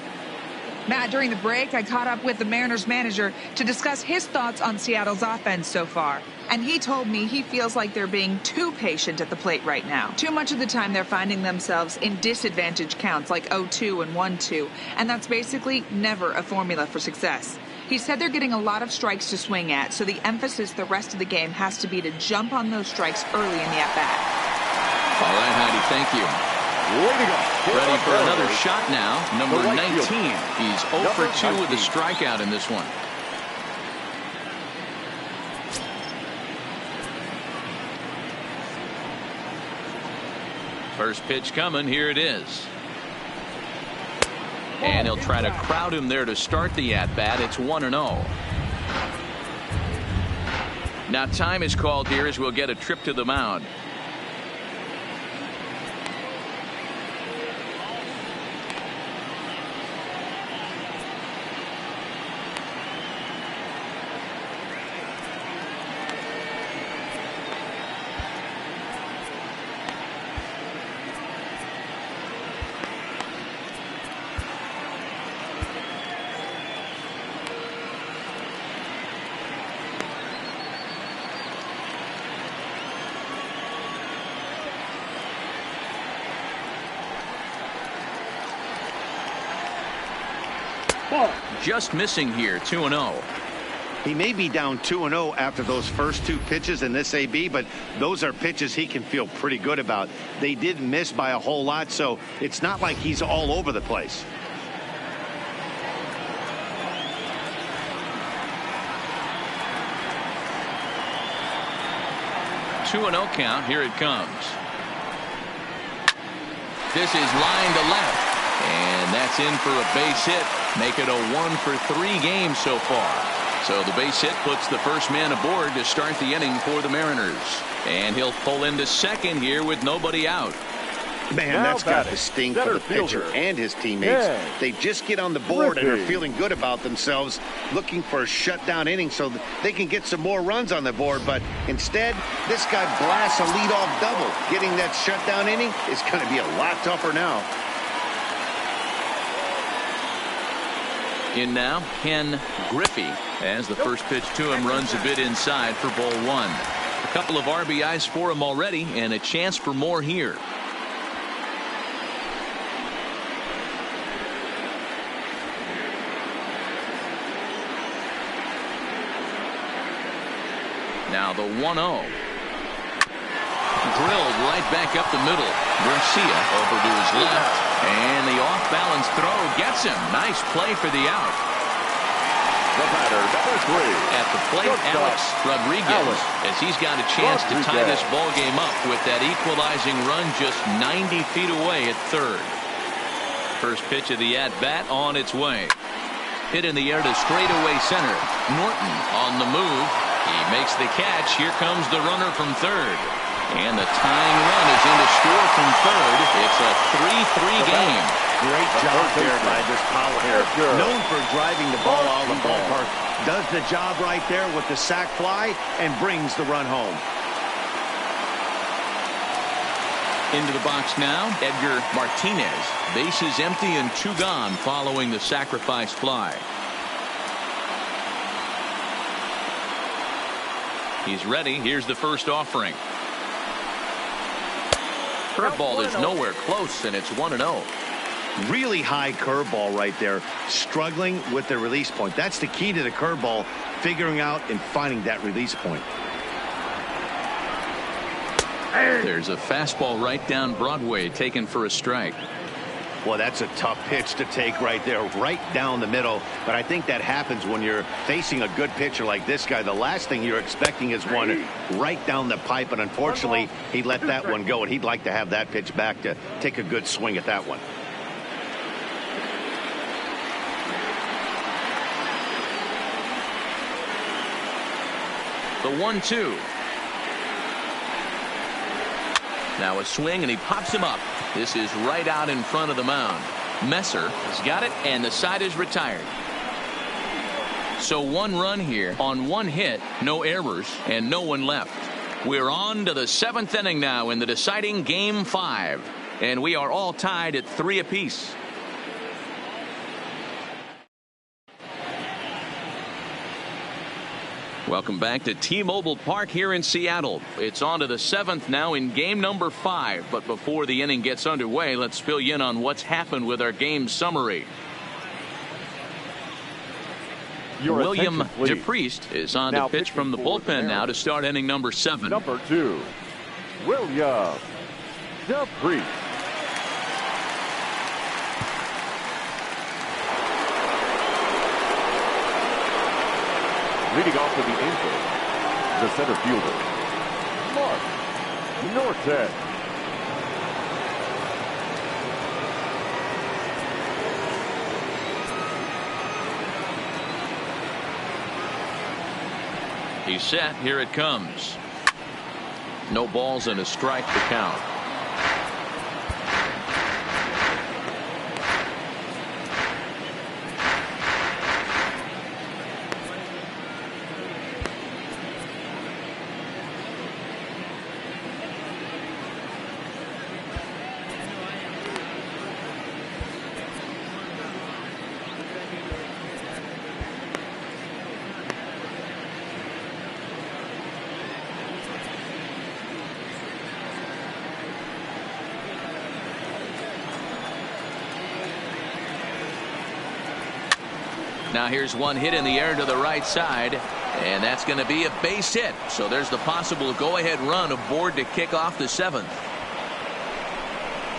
F: Matt, during the break, I caught up with the Mariners manager to discuss his thoughts on Seattle's offense so far. And he told me he feels like they're being too patient at the plate right now. Too much of the time they're finding themselves in disadvantage counts like 0-2 and 1-2. And that's basically never a formula for success. He said they're getting a lot of strikes to swing at, so the emphasis the rest of the game has to be to jump on those strikes early in the at-bat.
A: All right, Heidi, thank you. Ready for another shot now. Number 19. He's 0 for 2 with a strikeout in this one. First pitch coming. Here it is. And he'll try to crowd him there to start the at-bat. It's 1-0. Now time is called here as we'll get a trip to the mound. Just missing here, 2-0.
B: He may be down 2-0 after those first 2 pitches in this AB, but those are pitches he can feel pretty good about. They did miss by a whole lot, so it's not like he's all over the place.
A: (2-0) count. Here it comes. This is line to left. And that's in for a base hit. Make it a 1 for 3 games so far. So the base hit puts the first man aboard to start the inning for the Mariners. And he'll pull into second here with nobody out.
B: Man, that's got to sting for the pitcher and his teammates. They just get on the board and are feeling good about themselves, looking for a shutdown inning so that they can get some more runs on the board. But instead, this guy blasts a leadoff double. Getting that shutdown inning is going to be a lot tougher now.
A: In now, Ken Griffey, as the first pitch to him runs a bit inside for ball 1. A couple of RBIs for him already, and a chance for more here. Now the 1-0. Drilled right back up the middle. Garcia over to his left. And the off-balance throw gets him. Nice play for the out.
C: The batter, number 3.
A: At the plate, Alex Rodriguez, as he's got a chance to tie this ball game up with that equalizing run just 90 feet away at third. First pitch of the at-bat on its way. Hit in the air to straightaway center. Norton on the move. He makes the catch. Here comes the runner from third. And the tying run is in to score from third. It's a 3-3 game.
B: Great job there by this power hitter. Known for driving the ball out of the ballpark. Does the job right there with the sac fly and brings the run home.
A: Into the box now, Edgar Martinez. Bases empty and 2 gone following the sacrifice fly. He's ready. Here's the first offering. Curveball is nowhere close, and it's 1-0.
B: Really high curveball right there. Struggling with the release point. That's the key to the curveball, figuring out and finding that release point.
A: There's a fastball right down Broadway taken for a strike.
B: Well, that's a tough pitch to take right there, right down the middle. But I think that happens when you're facing a good pitcher like this guy. The last thing you're expecting is one right down the pipe. And unfortunately, he let that one go. And he'd like to have that pitch back to take a good swing at that one.
A: The 1-2. Now a swing, and he pops him up. This is right out in front of the mound. Messmer has got it, and the side is retired. So 1 run here on 1 hit, no errors, and no one left. We're on to the 7th inning now in the deciding Game 5. and we are all tied at 3 apiece. Welcome back to T-Mobile Park here in Seattle. It's on to the 7th now in game number 5. But before the inning gets underway, let's fill you in on what's happened with our game summary. William DePriest is on to pitch from the bullpen now to start inning number 7.
C: Number 2, William DePriest. Leading off for the Angels, the center fielder, Norton.
A: He's set. Here it comes. No balls and a strike to count. Now here's one hit in the air to the right side, and that's going to be a base hit. So there's the possible go-ahead run aboard to kick off the 7th.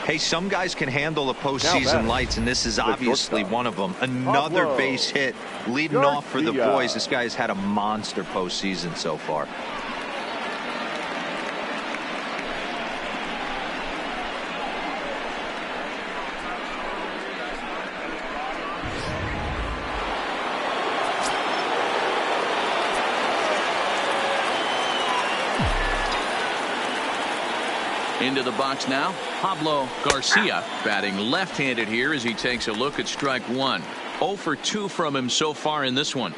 D: Hey, some guys can handle the postseason lights, and this is obviously one of them. Another
C: Pablo.
D: base hit leading off for the boys. This guy's had a monster postseason so far.
A: Into the box now, Pablo Garcia batting left-handed here as he takes a look at strike 1. 0 for 2 from him so far in this one.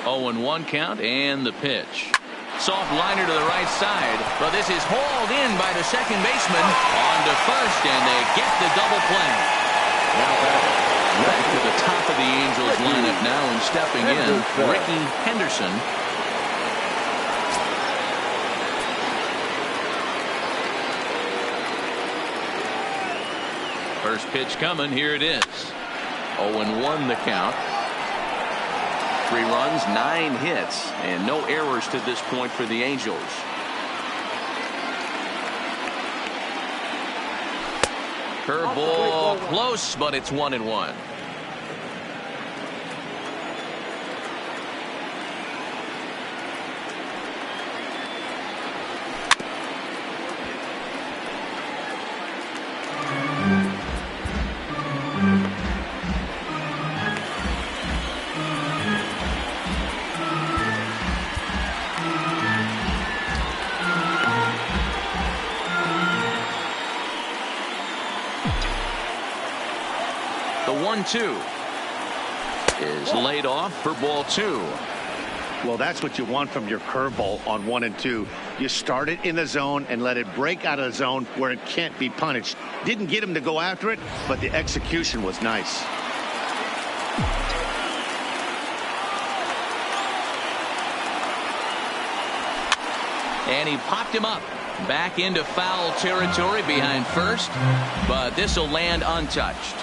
A: Oh, and 1 count, and the pitch. Soft liner to the right side, but this is hauled in by the second baseman on to first, and they get the double play. Back to the top of the Angels lineup now, and stepping in, Ricky Henderson. First pitch coming, here it is. 0-1 the count. 3 runs, 9 hits, and no errors to this point for the Angels. Curveball close, but it's 1-1. The 1-2 is laid off for ball 2.
B: Well, that's what you want from your curveball on 1 and 2. You start it in the zone and let it break out of the zone where it can't be punished. Didn't get him to go after it, but the execution was nice.
A: And he popped him up back into foul territory behind first, but this will land untouched.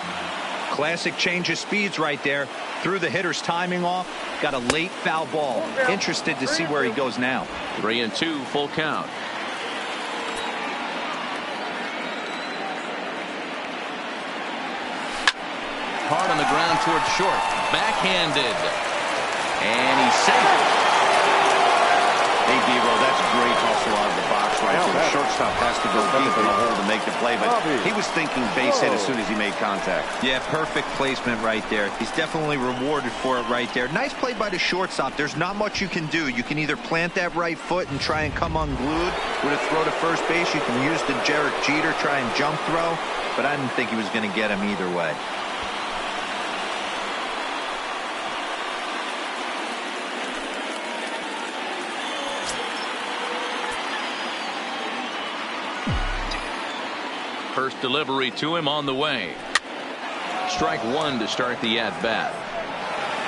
D: Classic change of speeds right there. Threw the hitter's timing off. Got a late foul ball. Interested to see where he goes now.
A: 3-2 full count. Hard on the ground towards short. Backhanded. And he's safe.
B: Hey, Devo, that's great hustle out of the box right there. The shortstop has to go deep in the hole to make the play, but he was thinking base hit as soon as he made contact.
D: Yeah, perfect placement right there. He's definitely rewarded for it right there. Nice play by the shortstop. There's not much you can do. You can either plant that right foot and try and come unglued with a throw to first base. You can use the Derek Jeter, try and jump throw, but I didn't think he was going to get him either way.
A: First delivery to him on the way. Strike one to start the at-bat.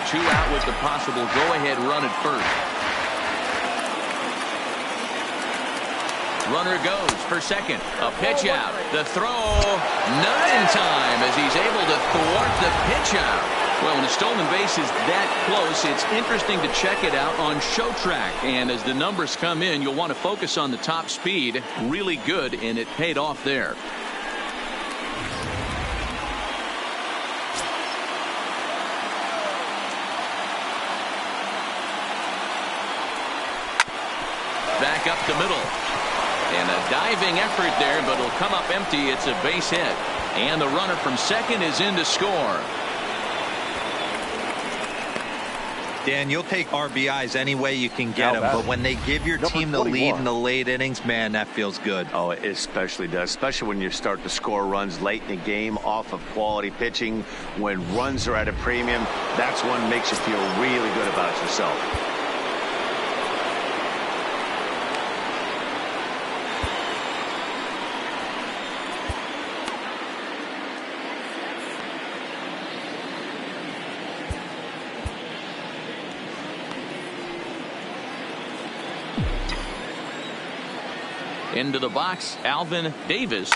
A: 2 out with the possible go-ahead run at first. Runner goes for second. A pitch out. The throw not in time as he's able to thwart the pitch out. Well, when a stolen base is that close, it's interesting to check it out on show track. And as the numbers come in, you'll want to focus on the top speed. Really good, and it paid off there. Back up the middle. And a diving effort there, but it'll come up empty. It's a base hit. And the runner from second is in to score.
D: Dan, you'll take RBIs any way you can get them, but when they give your team the lead in the late innings, man, that feels good.
B: Oh, it especially does, especially when you start to score runs late in the game off of quality pitching. When runs are at a premium, that's what makes you feel really good about yourself.
A: Into the box, Alvin Davis,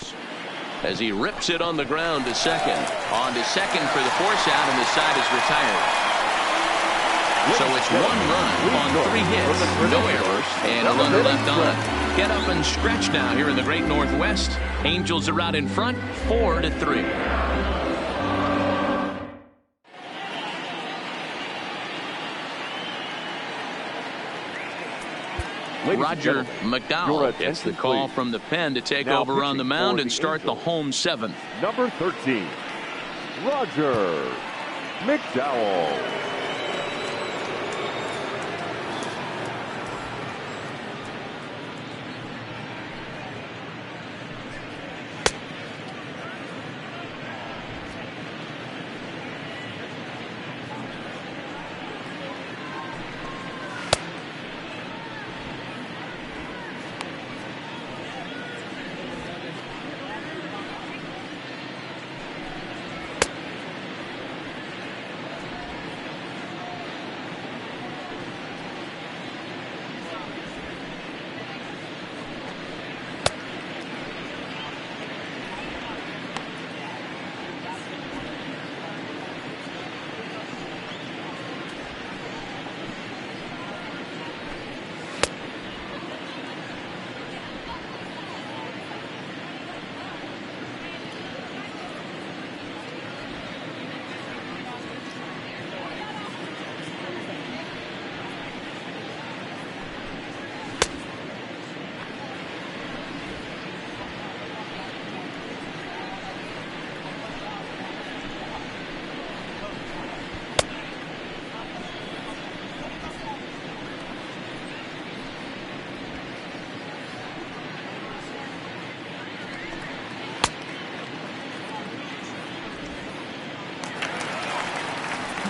A: as he rips it on the ground to second. On to second for the force out, and the side is retired. So it's 1 run on 3 hits, no errors, and a runner left on. Get up and stretch now here in the Great Northwest. Angels are out in front, 4-3. Roger McDowell gets the call from the pen to take over on the mound and start the home 7th.
C: Number 13, Roger McDowell.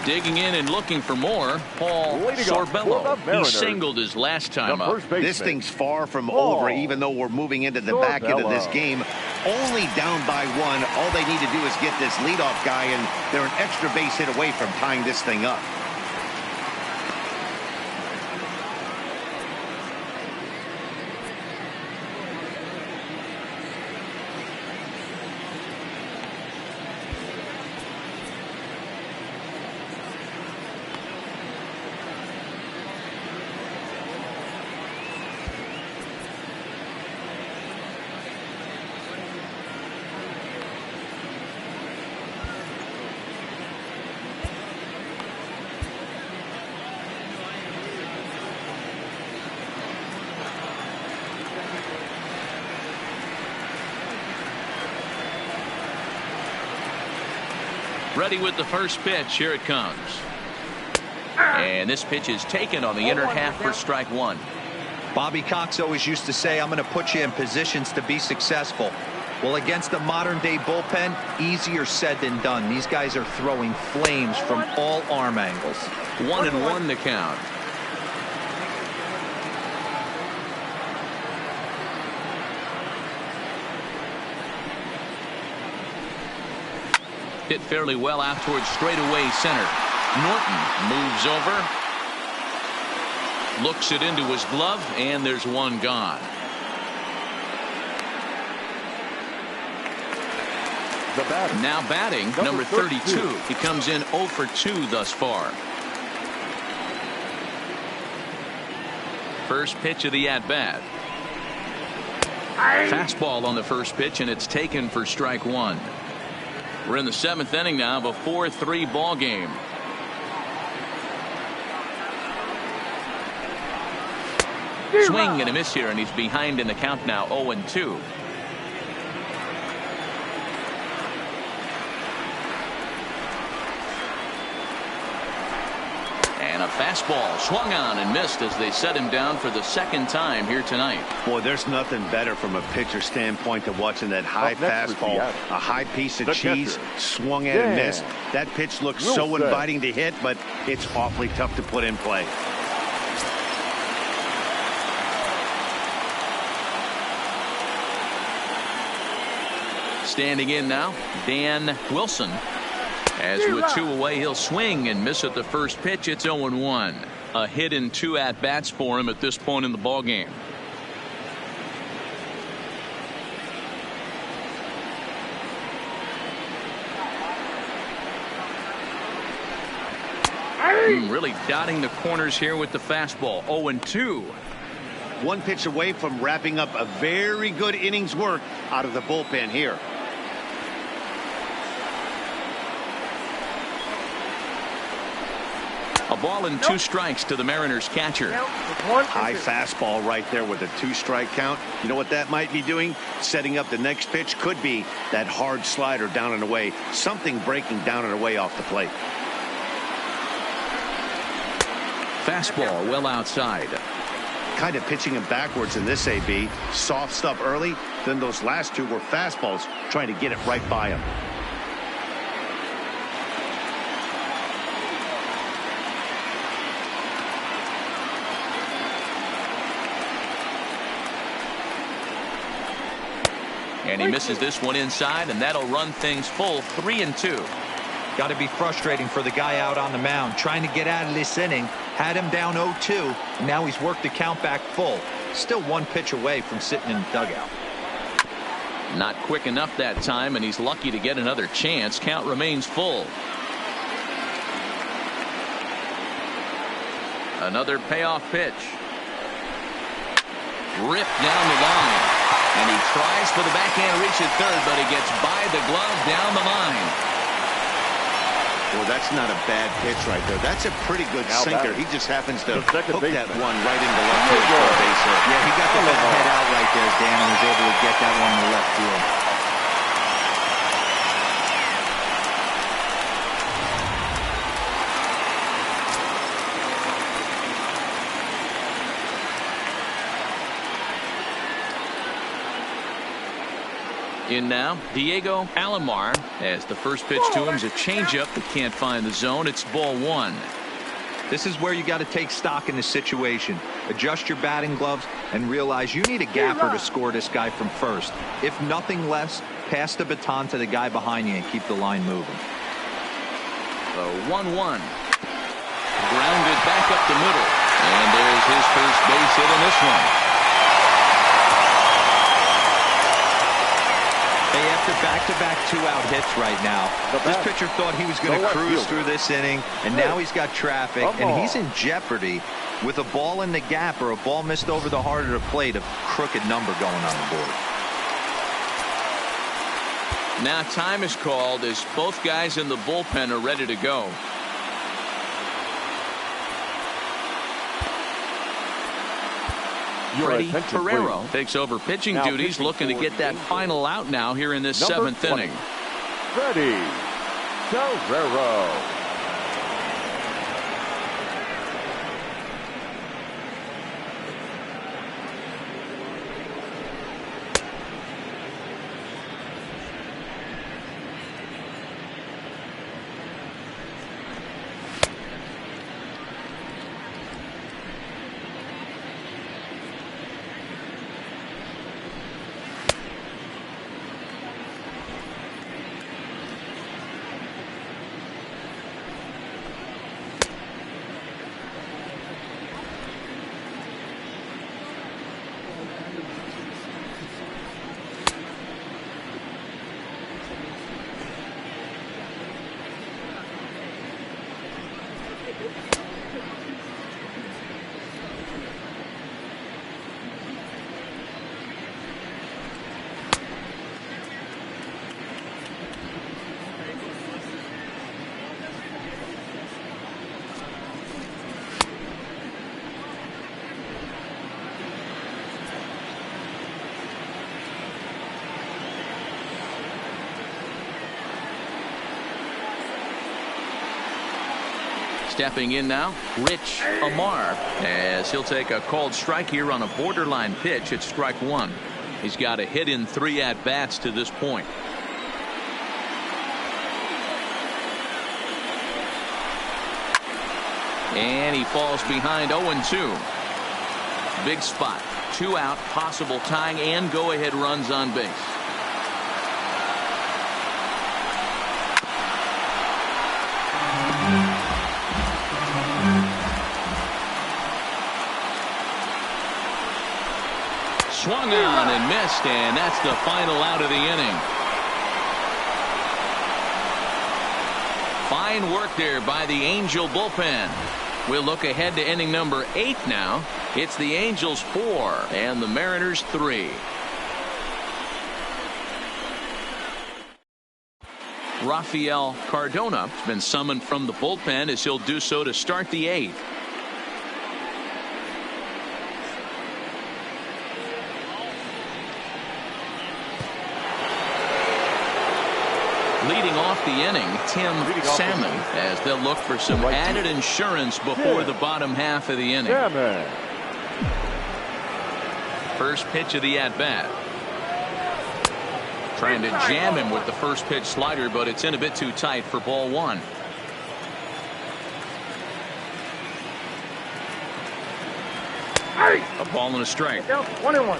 A: Digging in and looking for more, Paul Sorbello. He singled his last time up.
B: This thing's far from over, even though we're moving into the back end of this game. Only down by 1. All they need to do is get this leadoff guy, and they're an extra base hit away from tying this thing up.
A: Ready with the first pitch. Here it comes. And this pitch is taken on the inner half for strike 1.
D: Bobby Cox always used to say, I'm going to put you in positions to be successful. Well, against the modern-day bullpen, easier said than done. These guys are throwing flames from all arm angles.
A: 1-1 the count. Hit fairly well out towards straightaway center. Norton moves over. Looks it into his glove, and there's one gone. Now batting, number 32. He comes in 0 for 2 thus far. First pitch of the at-bat. Fastball on the first pitch, and it's taken for strike one. We're in the 7th inning now of a 4-3 ball game. Swing and a miss here, and he's behind in the count now, 0-2. And a fastball swung on and missed as they set him down for the second time here tonight.
B: Boy, there's nothing better from a pitcher standpoint than watching that high fastball, a high piece of cheese, swung at and missed. That pitch looks so inviting to hit, but it's awfully tough to put in play.
A: Standing in now, Dan Wilson. As with 2 away, he'll swing and miss at the first pitch. It's 0-1. A hit in 2 at-bats for him at this point in the ball game. Really dotting the corners here with the fastball. 0-2.
B: One pitch away from wrapping up a very good innings work out of the bullpen here.
A: A ball and 2 strikes to the Mariners catcher.
B: High fastball right there with a 2-strike count. You know what that might be doing? Setting up the next pitch. Could be that hard slider down and away. Something breaking down and away off the plate.
A: Fastball well outside.
B: Kind of pitching him backwards in this AB. Soft stuff early. Then those last 2 were fastballs trying to get it right by him.
A: And he misses this one inside, and that'll run things full 3-2.
D: Got to be frustrating for the guy out on the mound trying to get out of this inning. Had him down 0-2, and now he's worked the count back full. Still 1 pitch away from sitting in the dugout.
A: Not quick enough that time, and he's lucky to get another chance. Count remains full. Another payoff pitch. Ripped down the line. And he tries for the backhand reach at third, but he gets by the glove down the line.
B: Well, that's not a bad pitch right there. That's a pretty good sinker. He just happens to hook that one right into left field for a base hit.
D: Yeah, he got the bat head out right there, Dan, and was able to get that one to left field.
A: In now, Diego Alomar, as the first pitch to him is a changeup that can't find the zone. It's ball 1.
D: This is where you got to take stock in the situation. Adjust your batting gloves and realize you need a gapper to score this guy from first. If nothing less, pass the baton to the guy behind you and keep the line moving.
A: The 1-1. Grounded back up the middle. And there's his first base hit in this one.
D: They have the back-to-back 2-out hits right now. This pitcher thought he was going to cruise through this inning, and now he's got traffic, and he's in jeopardy with a ball in the gap or a ball missed over the heart of the plate, a crooked number going on the board.
A: Now time is called as both guys in the bullpen are ready to go. Freddie Ferrero takes over pitching duties, looking to get that final out now here in this 7th inning.
C: Freddie Ferrero.
A: Stepping in now, Rich Amar, as he'll take a called strike here on a borderline pitch at strike one. He's got a hit in 3 at-bats to this point. And he falls behind 0-2. Big spot. 2 out, possible tying and go-ahead runs on base. Swung on and missed, and that's the final out of the inning. Fine work there by the Angel bullpen. We'll look ahead to inning number 8 now. It's the Angels 4 and the Mariners 3. Rafael Cardona has been summoned from the bullpen as he'll do so to start the 8th. Leading off the inning, Tim Salmon, as they'll look for some added insurance before the bottom half of the inning. First pitch of the at-bat. Trying to jam him with the first pitch slider, but it's in a bit too tight for ball 1. A ball and a strike.
G: 1-1.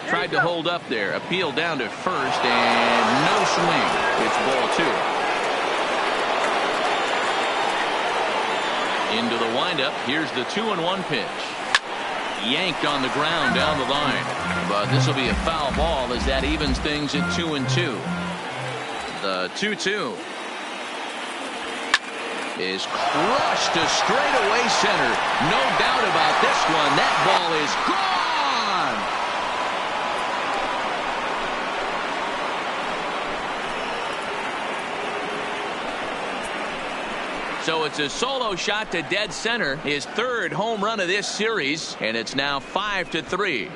A: Tried to hold up there. Appeal down to first, and no swing. It's ball 2. Into the windup. Here's the 2-1 pitch. Yanked on the ground down the line. But this will be a foul ball as that evens things at 2-2. The 2-2 is crushed to straightaway center. No doubt about this one. That ball is gone. So it's a solo shot to dead center, his 3rd home run of this series, and it's now 5-3.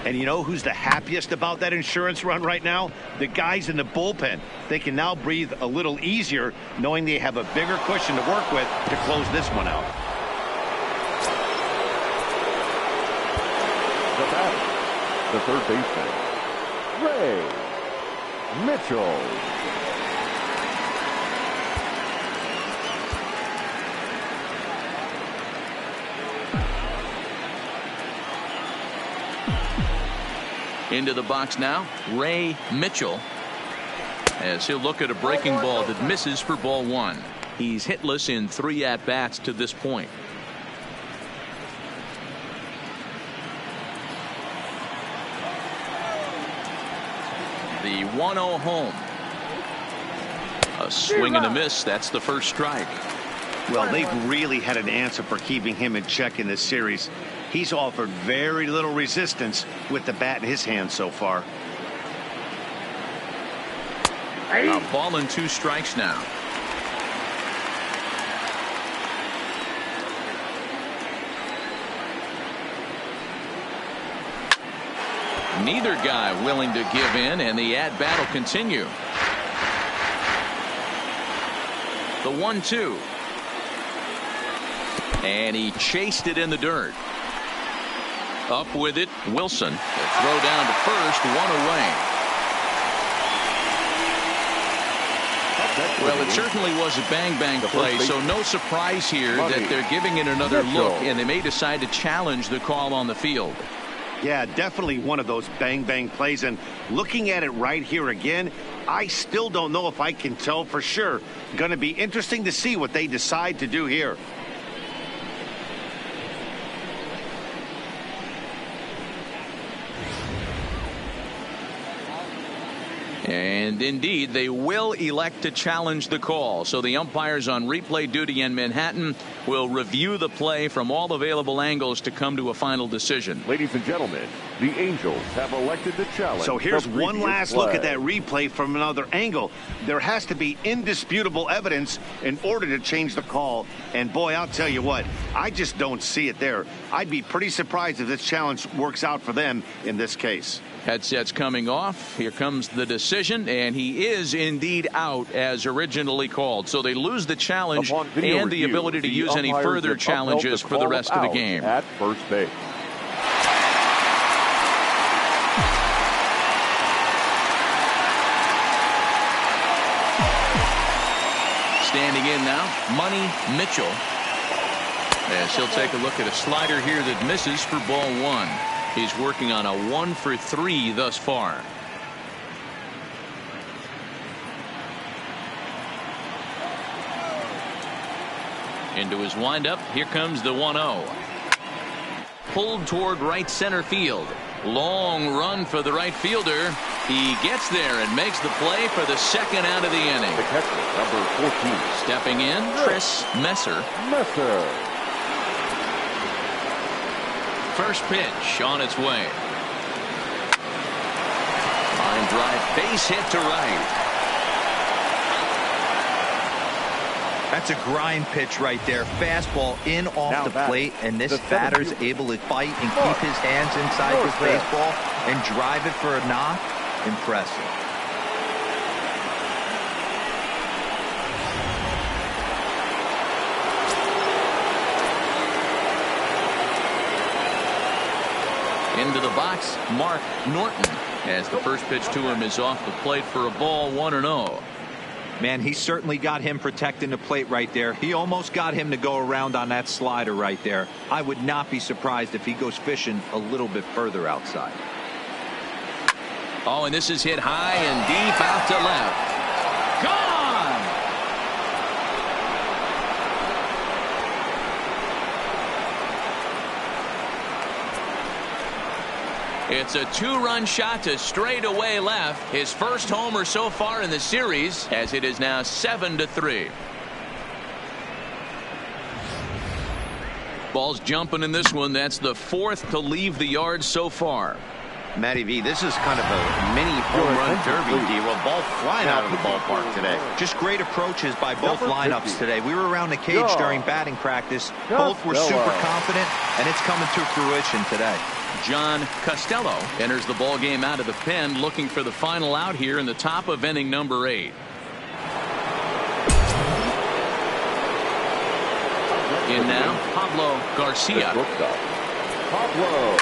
B: And you know who's the happiest about that insurance run right now? The guys in the bullpen. They can now breathe a little easier knowing they have a bigger cushion to work with to close this one out.
C: The batter, the third baseman, Ray Mitchell.
A: Into the box now, Ray Mitchell, as he'll look at a breaking ball that misses for ball 1. He's hitless in 3 at-bats to this point. The 1-0 home. A swing and a miss. That's the first strike.
B: Well, they've really had an answer for keeping him in check in this series. He's offered very little resistance with the bat in his hand so far.
A: A ball and 2 strikes now. Neither guy willing to give in, and the at-bat will continue. The 1-2. And he chased it in the dirt. Up with it, Wilson. The throw down to first, 1 away. Well, it certainly was a bang-bang play, so no surprise here that they're giving it another look, and they may decide to challenge the call on the field.
B: Yeah, definitely one of those bang-bang plays, and looking at it right here again, I still don't know if I can tell for sure. Going to be interesting to see what they decide to do here.
A: And indeed, they will elect to challenge the call. So the umpires on replay duty in Manhattan will review the play from all available angles to come to a final decision.
C: Ladies and gentlemen, the Angels have elected to challenge.
B: So here's one last
C: play.
B: look at that replay from another angle. There has to be indisputable evidence in order to change the call. And boy, I'll tell you what, I just don't see it there. I'd be pretty surprised if this challenge works out for them in this case.
A: Headsets coming off. Here comes the decision, and he is indeed out as originally called. So they lose the challenge and the ability to use any further challenges for the rest of the game.
C: At first base.
A: Standing in now, Money Mitchell. As he'll take a look at a slider here that misses for ball one. He's working on a 1-for-3 thus far. Into his windup. Here comes the 1-0. Pulled toward right center field. Long run for the right fielder. He gets there and makes the play for the second out of the inning.
C: The catcher, number 14.
A: Stepping in, Messmer. First pitch on its way. Line drive, base hit to right.
D: That's a grind pitch right there. Fastball in off the plate, and this batter's able to fight and keep his hands inside this baseball and drive it for a knock. Impressive.
A: Into the box, Norton, as the first pitch to him is off the plate for a ball, 1-0.
D: Man, he certainly got him protecting the plate right there. He almost got him to go around on that slider right there. I would not be surprised if he goes fishing a little bit further outside.
A: Oh, and this is hit high and deep out to left. Gone! It's a two-run shot to straightaway left. His first homer so far in the series, as it is now 7-3. Ball's jumping in this one. That's the fourth to leave the yard so far.
B: Matty V, this is kind of a mini home run derby, D-Roll. Ball flying out of the ballpark today.
D: Just great approaches by both lineups today. We were around the cage during batting practice. Both were super confident, and it's coming to fruition today.
A: John Costello enters the ball game out of the pen, looking for the final out here in the top of inning number 8. In now, Pablo Garcia.
C: Pablo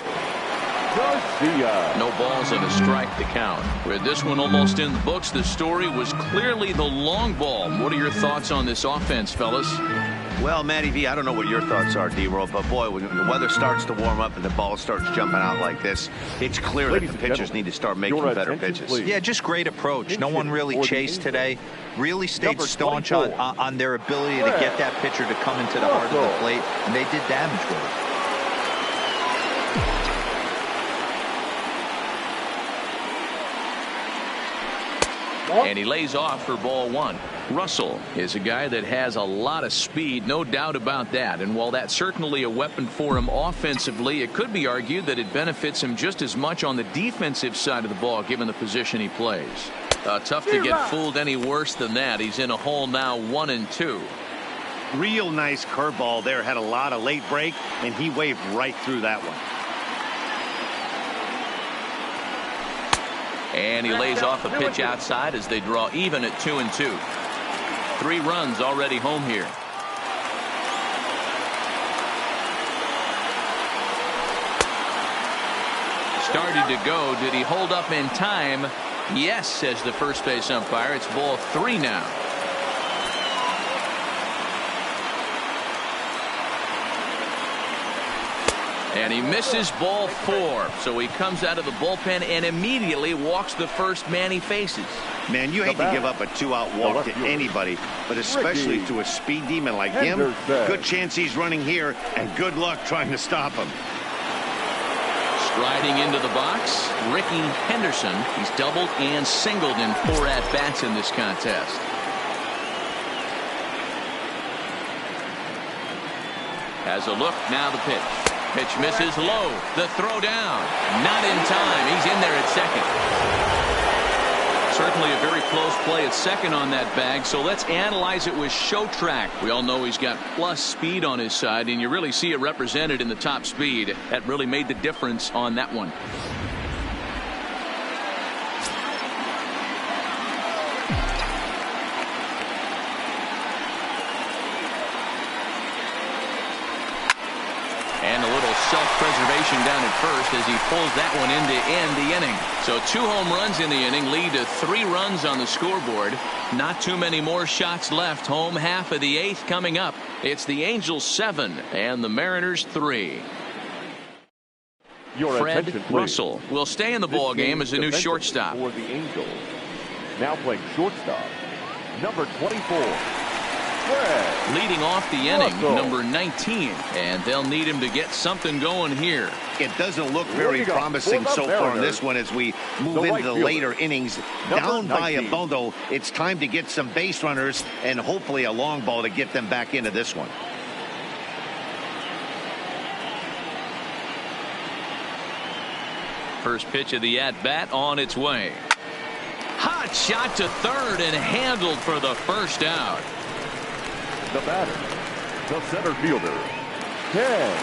C: Garcia.
A: No balls and a strike to count. With this one almost in the books, the story was clearly the long ball. What are your thoughts on this offense, fellas?
B: Well, Matty V, I don't know what your thoughts are, D-Roll, but boy, when the weather starts to warm up and the ball starts jumping out like this, it's clear that the pitchers need to start making better pitches.
D: Yeah, just great approach. No one really chased today. Really stayed staunch on their ability to get that pitcher to come into the heart of the plate, and they did damage with it.
A: And he lays off for ball 1. Russell is a guy that has a lot of speed, no doubt about that. And while that's certainly a weapon for him offensively, it could be argued that it benefits him just as much on the defensive side of the ball, given the position he plays. Tough to get fooled any worse than that. He's in a hole now, 1-2.
B: Real nice curveball there. Had a lot of late break, and he waved right through that one.
A: And he lays off a pitch outside as they draw even at 2-2. 3 runs already home here. Started to go. Did he hold up in time? Yes, says the first base umpire. It's ball 3 now. And he misses ball 4. So he comes out of the bullpen and immediately walks the first man he faces.
B: Man, you hate to give up a 2-out walk to anybody, but especially to a speed demon like him. Good chance he's running here, and good luck trying to stop him.
A: Riding into the box, Ricky Henderson. He's doubled and singled in 4 at-bats in this contest. Has a look, now the pitch. Pitch misses low. The throw down. Not in time. He's in there at second. Certainly a very close play at second on that bag, so let's analyze it with show track. We all know he's got plus speed on his side, and you really see it represented in the top speed. That really made the difference on that one. And a little self-preservation down at first as he pulls that one in to end the inning. So 2 home runs in the inning lead to 3 runs on the scoreboard. Not too many more shots left. Home half of the 8th coming up. It's the Angels 7 and the Mariners 3. Fred Russell will stay in the ball game as a new shortstop.
C: For the Angels. Now playing shortstop, number 24.
A: Leading off the inning, number 19, and they'll need him to get something going here.
B: It doesn't look very promising so far in this one as we move into the later innings. Down by a bundle, it's time to get some base runners and hopefully a long ball to get them back into this one.
A: First pitch of the at-bat on its way. Hot shot to third and handled for the first out.
C: The batter, the center fielder, Ken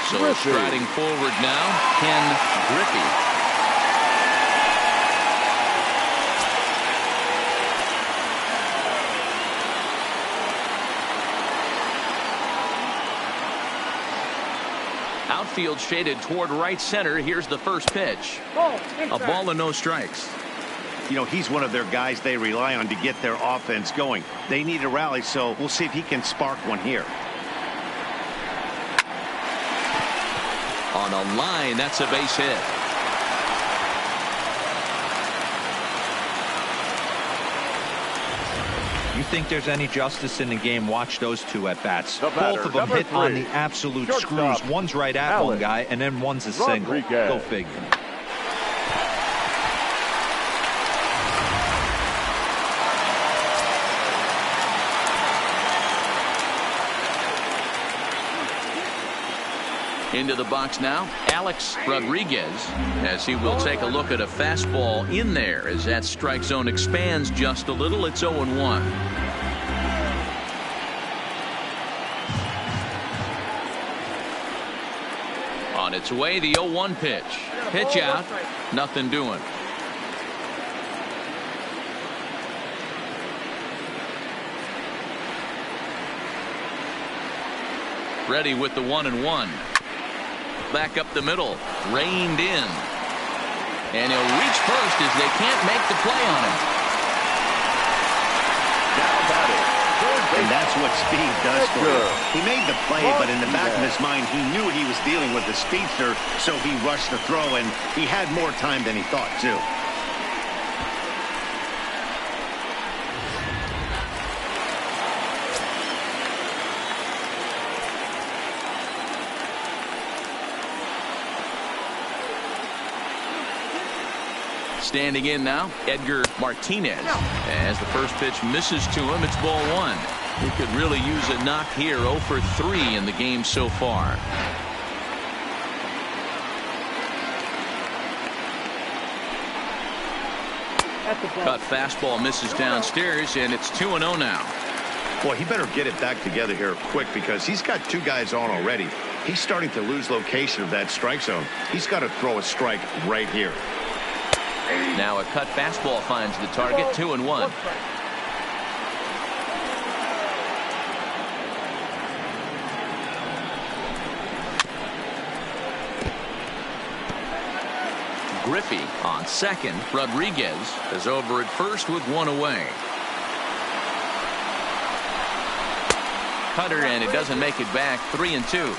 A: So
C: Griffey.
A: striding forward now, Ken Griffey. Outfield shaded toward right center. Here's the first pitch. A ball and no strikes.
B: You know, he's one of their guys they rely on to get their offense going. They need a rally, so we'll see if he can spark one here.
A: On a line, that's a base hit.
D: You think there's any justice in the game? Watch those 2 at bats.
C: The batter,
D: Both of them hit
C: 3.
D: on the absolute
C: Shortstop,
D: screws. One's right at one guy, and then one's a single. Go figure.
A: Into the box now, Alex Rodriguez, as he will take a look at a fastball in there as that strike zone expands just a little. It's 0-1. On its way, the 0-1 pitch. Pitch out, nothing doing. Ready with the 1-1. Back up the middle, reined in, and he'll reach first as they can't make the play on him.
B: And that's what speed does for him. He made the play, but in the back of his mind, he knew he was dealing with a speedster, so he rushed the throw, and he had more time than he thought, too.
A: Standing in now, Edgar Martinez. As the first pitch misses to him, it's ball 1. He could really use a knock here. 0 for 3 in the game so far. Cut fastball misses downstairs, and it's 2-0 now.
B: Boy, he better get it back together here quick because he's got 2 guys on already. He's starting to lose location of that strike zone. He's got to throw a strike right here.
A: Now a cut fastball finds the target. 2-1. Griffey on second. Rodriguez is over at first with 1 away. Cutter, and it doesn't make it back. 3-2.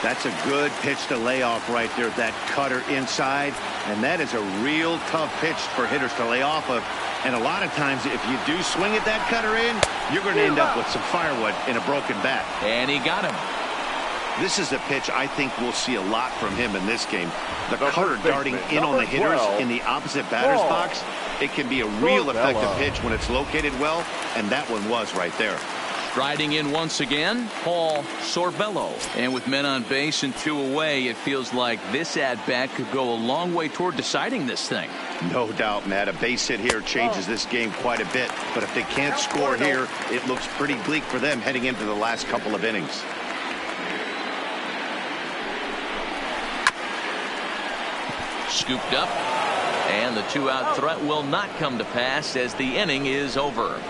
B: That's a good pitch to lay off right there. That cutter inside. And that is a real tough pitch for hitters to lay off of. And a lot of times, if you do swing at that cutter in, you're going to end up with some firewood in a broken bat.
A: And he got him.
B: This is a pitch I think we'll see a lot from him in this game. The cutter darting in on the hitters in the opposite batter's box. It can be a real effective pitch when it's located well, and that one was right there.
A: Striding in once again, Paul Sorbello. And with men on base and 2 away, it feels like this at-bat could go a long way toward deciding this thing.
B: No doubt, Matt. A base hit here changes this game quite a bit. But if they can't score here, it looks pretty bleak for them heading into the last couple of innings.
A: Scooped up. And the 2-out threat will not come to pass as the inning is over.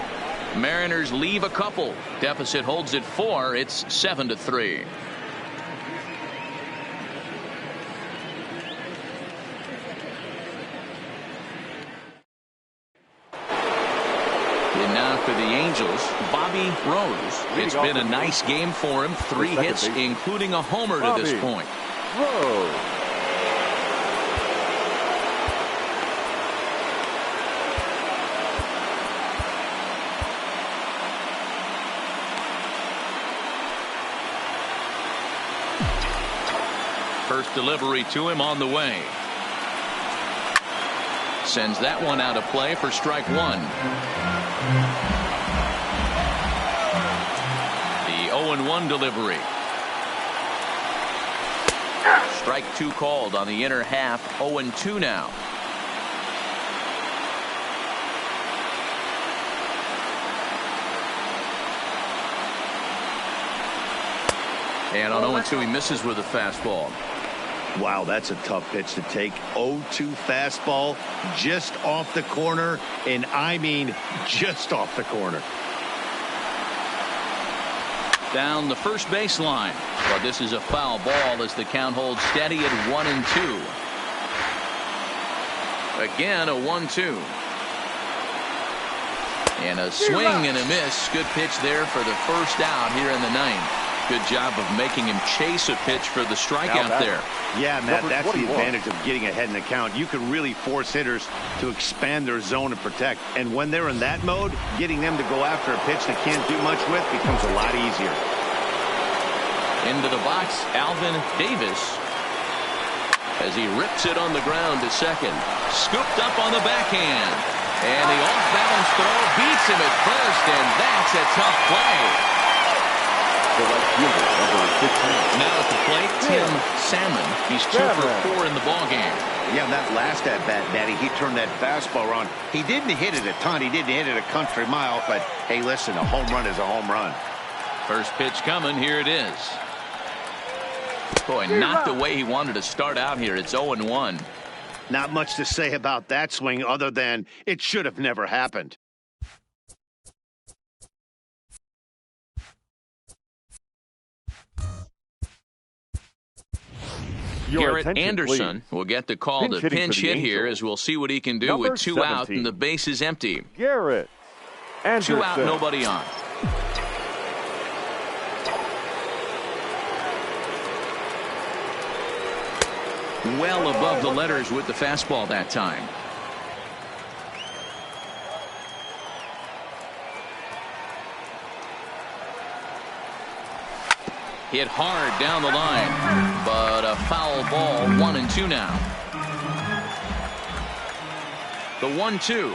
A: Mariners leave a couple. Deficit holds at 4. It's 7-3. And now for the Angels, Bobby Rose. It's been a nice game for him. 3 hits, including a homer to this point.
C: Rose.
A: First delivery to him on the way. Sends that one out of play for strike 1. The 0-1 delivery. Strike 2 called on the inner half. 0-2 now. And on 0-2 he misses with a fastball.
B: Wow, that's a tough pitch to take. 0-2 fastball just off the corner, and I mean just off the corner.
A: Down the first baseline. But this is a foul ball as the count holds steady at 1-2. Again, a 1-2. And a swing and a miss. Good pitch there for the first out here in the 9th. Good job of making him chase a pitch for the strikeout there.
B: Yeah, Matt, that's the advantage of getting ahead in the count. You can really force hitters to expand their zone and protect. And when they're in that mode, getting them to go after a pitch they can't do much with becomes a lot easier.
A: Into the box, Alvin Davis. As he rips it on the ground to second. Scooped up on the backhand. And the off-balance throw beats him at first, and that's a tough play. Now at the plate, Tim Salmon. He's 2 for 4 in the ballgame.
B: Yeah, that last at-bat, Daddy, he turned that fastball around. He didn't hit it a ton. He didn't hit it a country mile. But, hey, listen, a home run is a home run.
A: First pitch coming. Here it is. Boy, not the way he wanted to start out here. It's 0-1.
B: Not much to say about that swing other than it should have never happened.
A: Garrett Anderson will get the call to pinch hit here, as we'll see what he can do with 2 out and the base is empty.
C: Garrett Anderson.
A: 2 out, nobody on. Well above the letters with the fastball that time. Hit hard down the line, but a foul ball. 1-2 now. The 1-2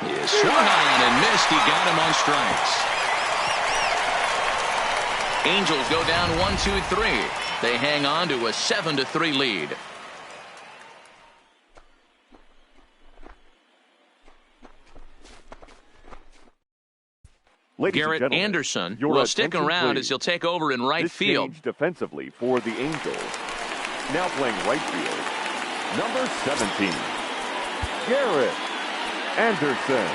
A: is swung on and missed. He got him on strikes. Angels go down 1-2-3. They hang on to a 7-3 lead. Garrett Anderson will stick around as he'll take over in right field.
C: Defensively for the Angels. Now playing right field, number 17, Garrett Anderson.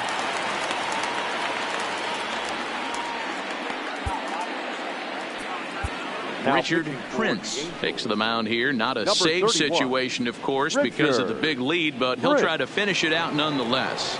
A: Richard Prince takes the mound here. Not a save situation, of course, because of the big lead, but he'll try to finish it out nonetheless.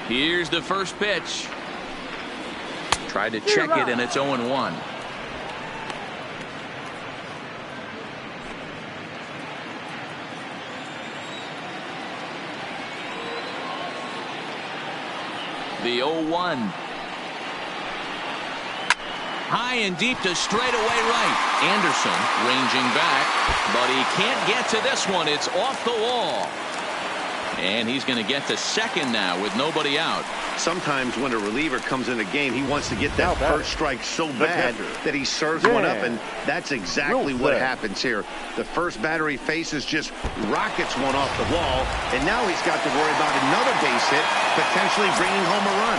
A: Here's the first pitch. Tried to check it, and it's 0-1. The 0-1. High and deep to straightaway right. Anderson ranging back, but he can't get to this one. It's off the wall. And he's going to get to second now with nobody out.
B: Sometimes when a reliever comes in the game, he wants to get that first strike so bad that he serves one up, and that's exactly what happens here. The first batter he faces just rockets one off the wall, and now he's got to worry about another base hit, potentially bringing home a run.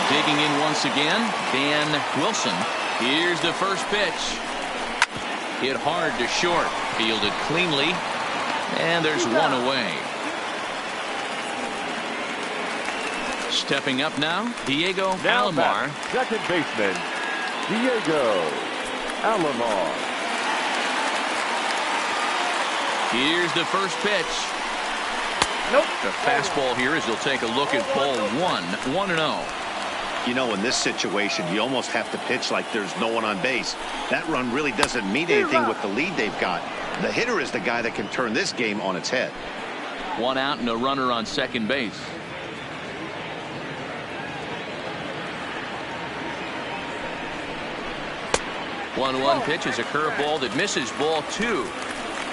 A: Digging in once again, Dan Wilson. Here's the first pitch. Hit hard to short. Fielded cleanly. And there's one away. Stepping up now, Diego Alomar.
C: Second baseman, Diego Alomar.
A: Here's the first pitch. Nope. The fastball here as he'll take a look at ball 1-0.
B: You know, in this situation, you almost have to pitch like there's no one on base. That run really doesn't mean anything with the lead they've got. The hitter is the guy that can turn this game on its head.
A: One out and a runner on second base. One pitch is a curveball that misses ball 2.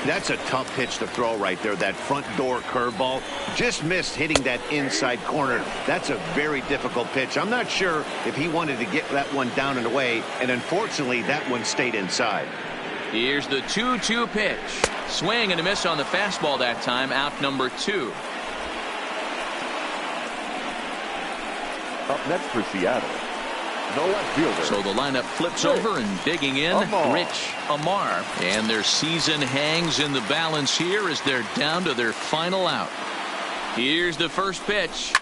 B: That's a tough pitch to throw right there. That front door curveball just missed hitting that inside corner. That's a very difficult pitch. I'm not sure if he wanted to get that one down and away, and unfortunately that one stayed inside.
A: Here's the 2-2 pitch. Swing and a miss on the fastball that time. Out number 2.
C: Up next for Seattle, the left fielder.
A: So the lineup flips over, and digging in, Rich Amar. And their season hangs in the balance here as they're down to their final out. Here's the first pitch.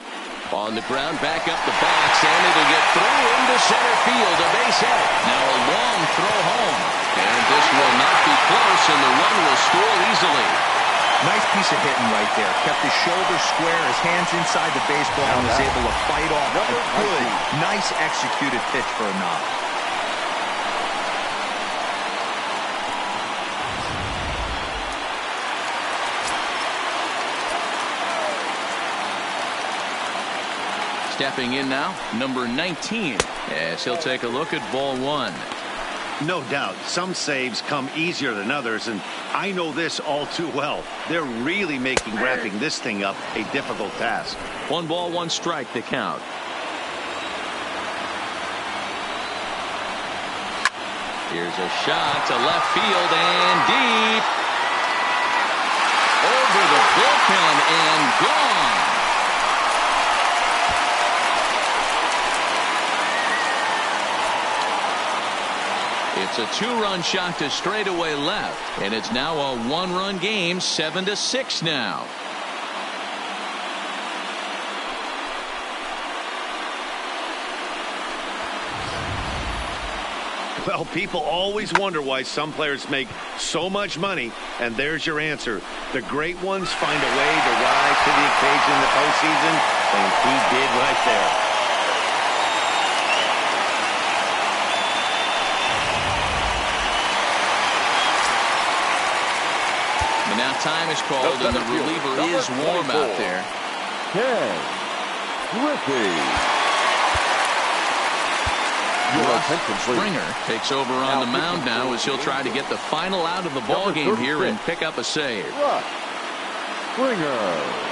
A: On the ground, back up the box, and it'll get through into center field. A base hit. Now a long throw home. And this will not be close, and the run will score easily.
D: Nice piece of hitting right there. Kept his shoulder square, his hands inside the baseball, and was able to fight off a good, nice executed pitch for a knock.
A: Stepping in now, number 19, as he'll take a look at ball 1.
B: No doubt, some saves come easier than others, and I know this all too well. They're really making wrapping this thing up a difficult task.
A: 1 ball, 1 strike to count. Here's a shot to left field and deep. Over the bullpen and gone. It's a 2-run shot to straightaway left, and it's now a 1-run game, 7-6 now.
B: Well, people always wonder why some players make so much money, and there's your answer. The great ones find a way to rise to the occasion in the postseason, and he did right there.
A: And now time is called, and the reliever is warm out there.
C: Griffey.
A: Springer takes over on the mound now as he'll try to get the final out of the ball game here and pick up a save.
C: Springer.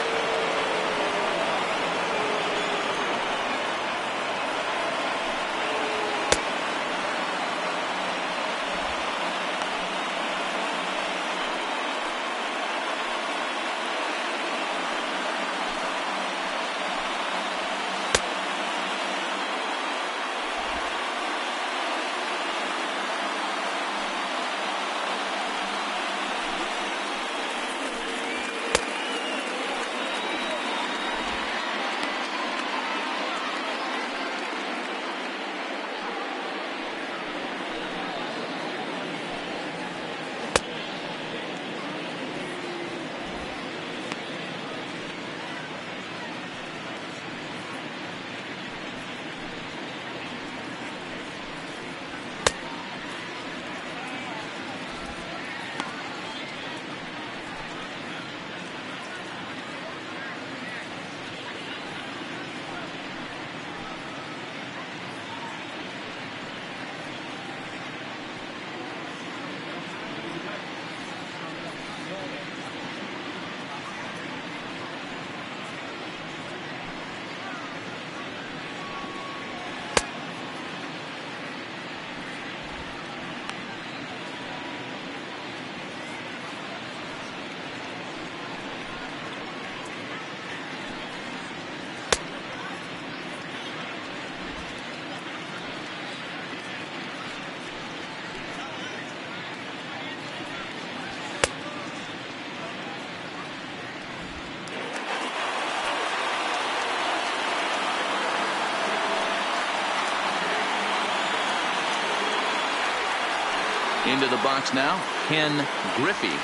A: Into the box now, Ken Griffey.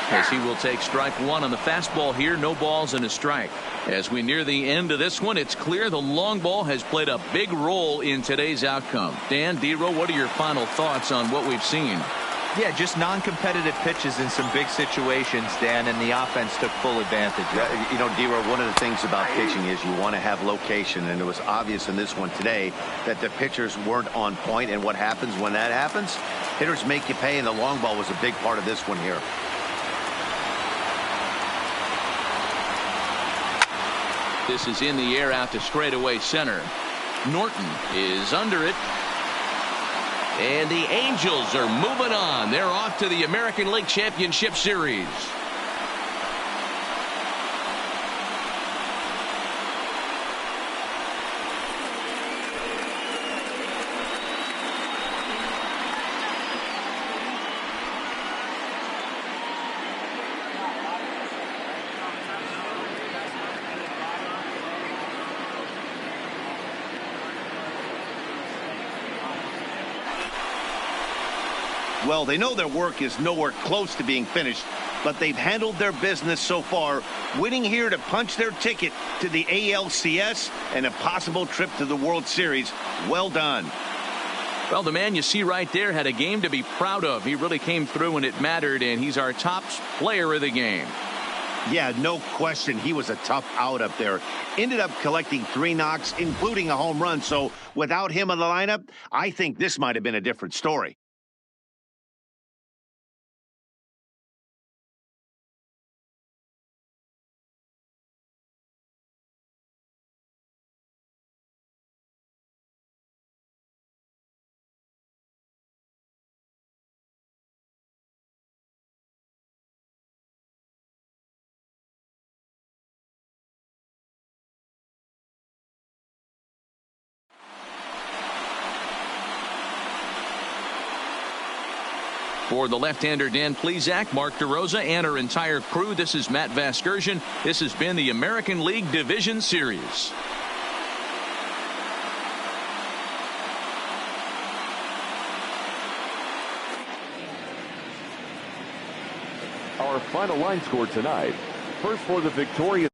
A: As he will take strike one on the fastball here. No balls and a strike. As we near the end of this one, it's clear the long ball has played a big role in today's outcome. Dan, D-Row, what are your final thoughts on what we've seen?
D: Yeah, just non-competitive pitches in some big situations, Dan, and the offense took full advantage.
B: Yeah, you know, D-Row, one of the things about pitching is you want to have location, and it was obvious in this one today that the pitchers weren't on point, and what happens when that happens? Hitters make you pay, and the long ball was a big part of this one here.
A: This is in the air out to straightaway center. Norton is under it. And the Angels are moving on. They're off to the American League Championship Series.
B: Well, they know their work is nowhere close to being finished, but they've handled their business so far, winning here to punch their ticket to the ALCS and a possible trip to the World Series. Well done.
A: Well, the man you see right there had a game to be proud of. He really came through when it mattered, and he's our top player of the game.
B: Yeah, no question. He was a tough out up there. Ended up collecting 3 knocks, including a home run. So without him in the lineup, I think this might have been a different story.
A: For the left-hander Dan Plesac, Mark DeRosa, and our entire crew, this is Matt Vasgersian. This has been the American League Division Series.
C: Our final line score tonight. First for the victorious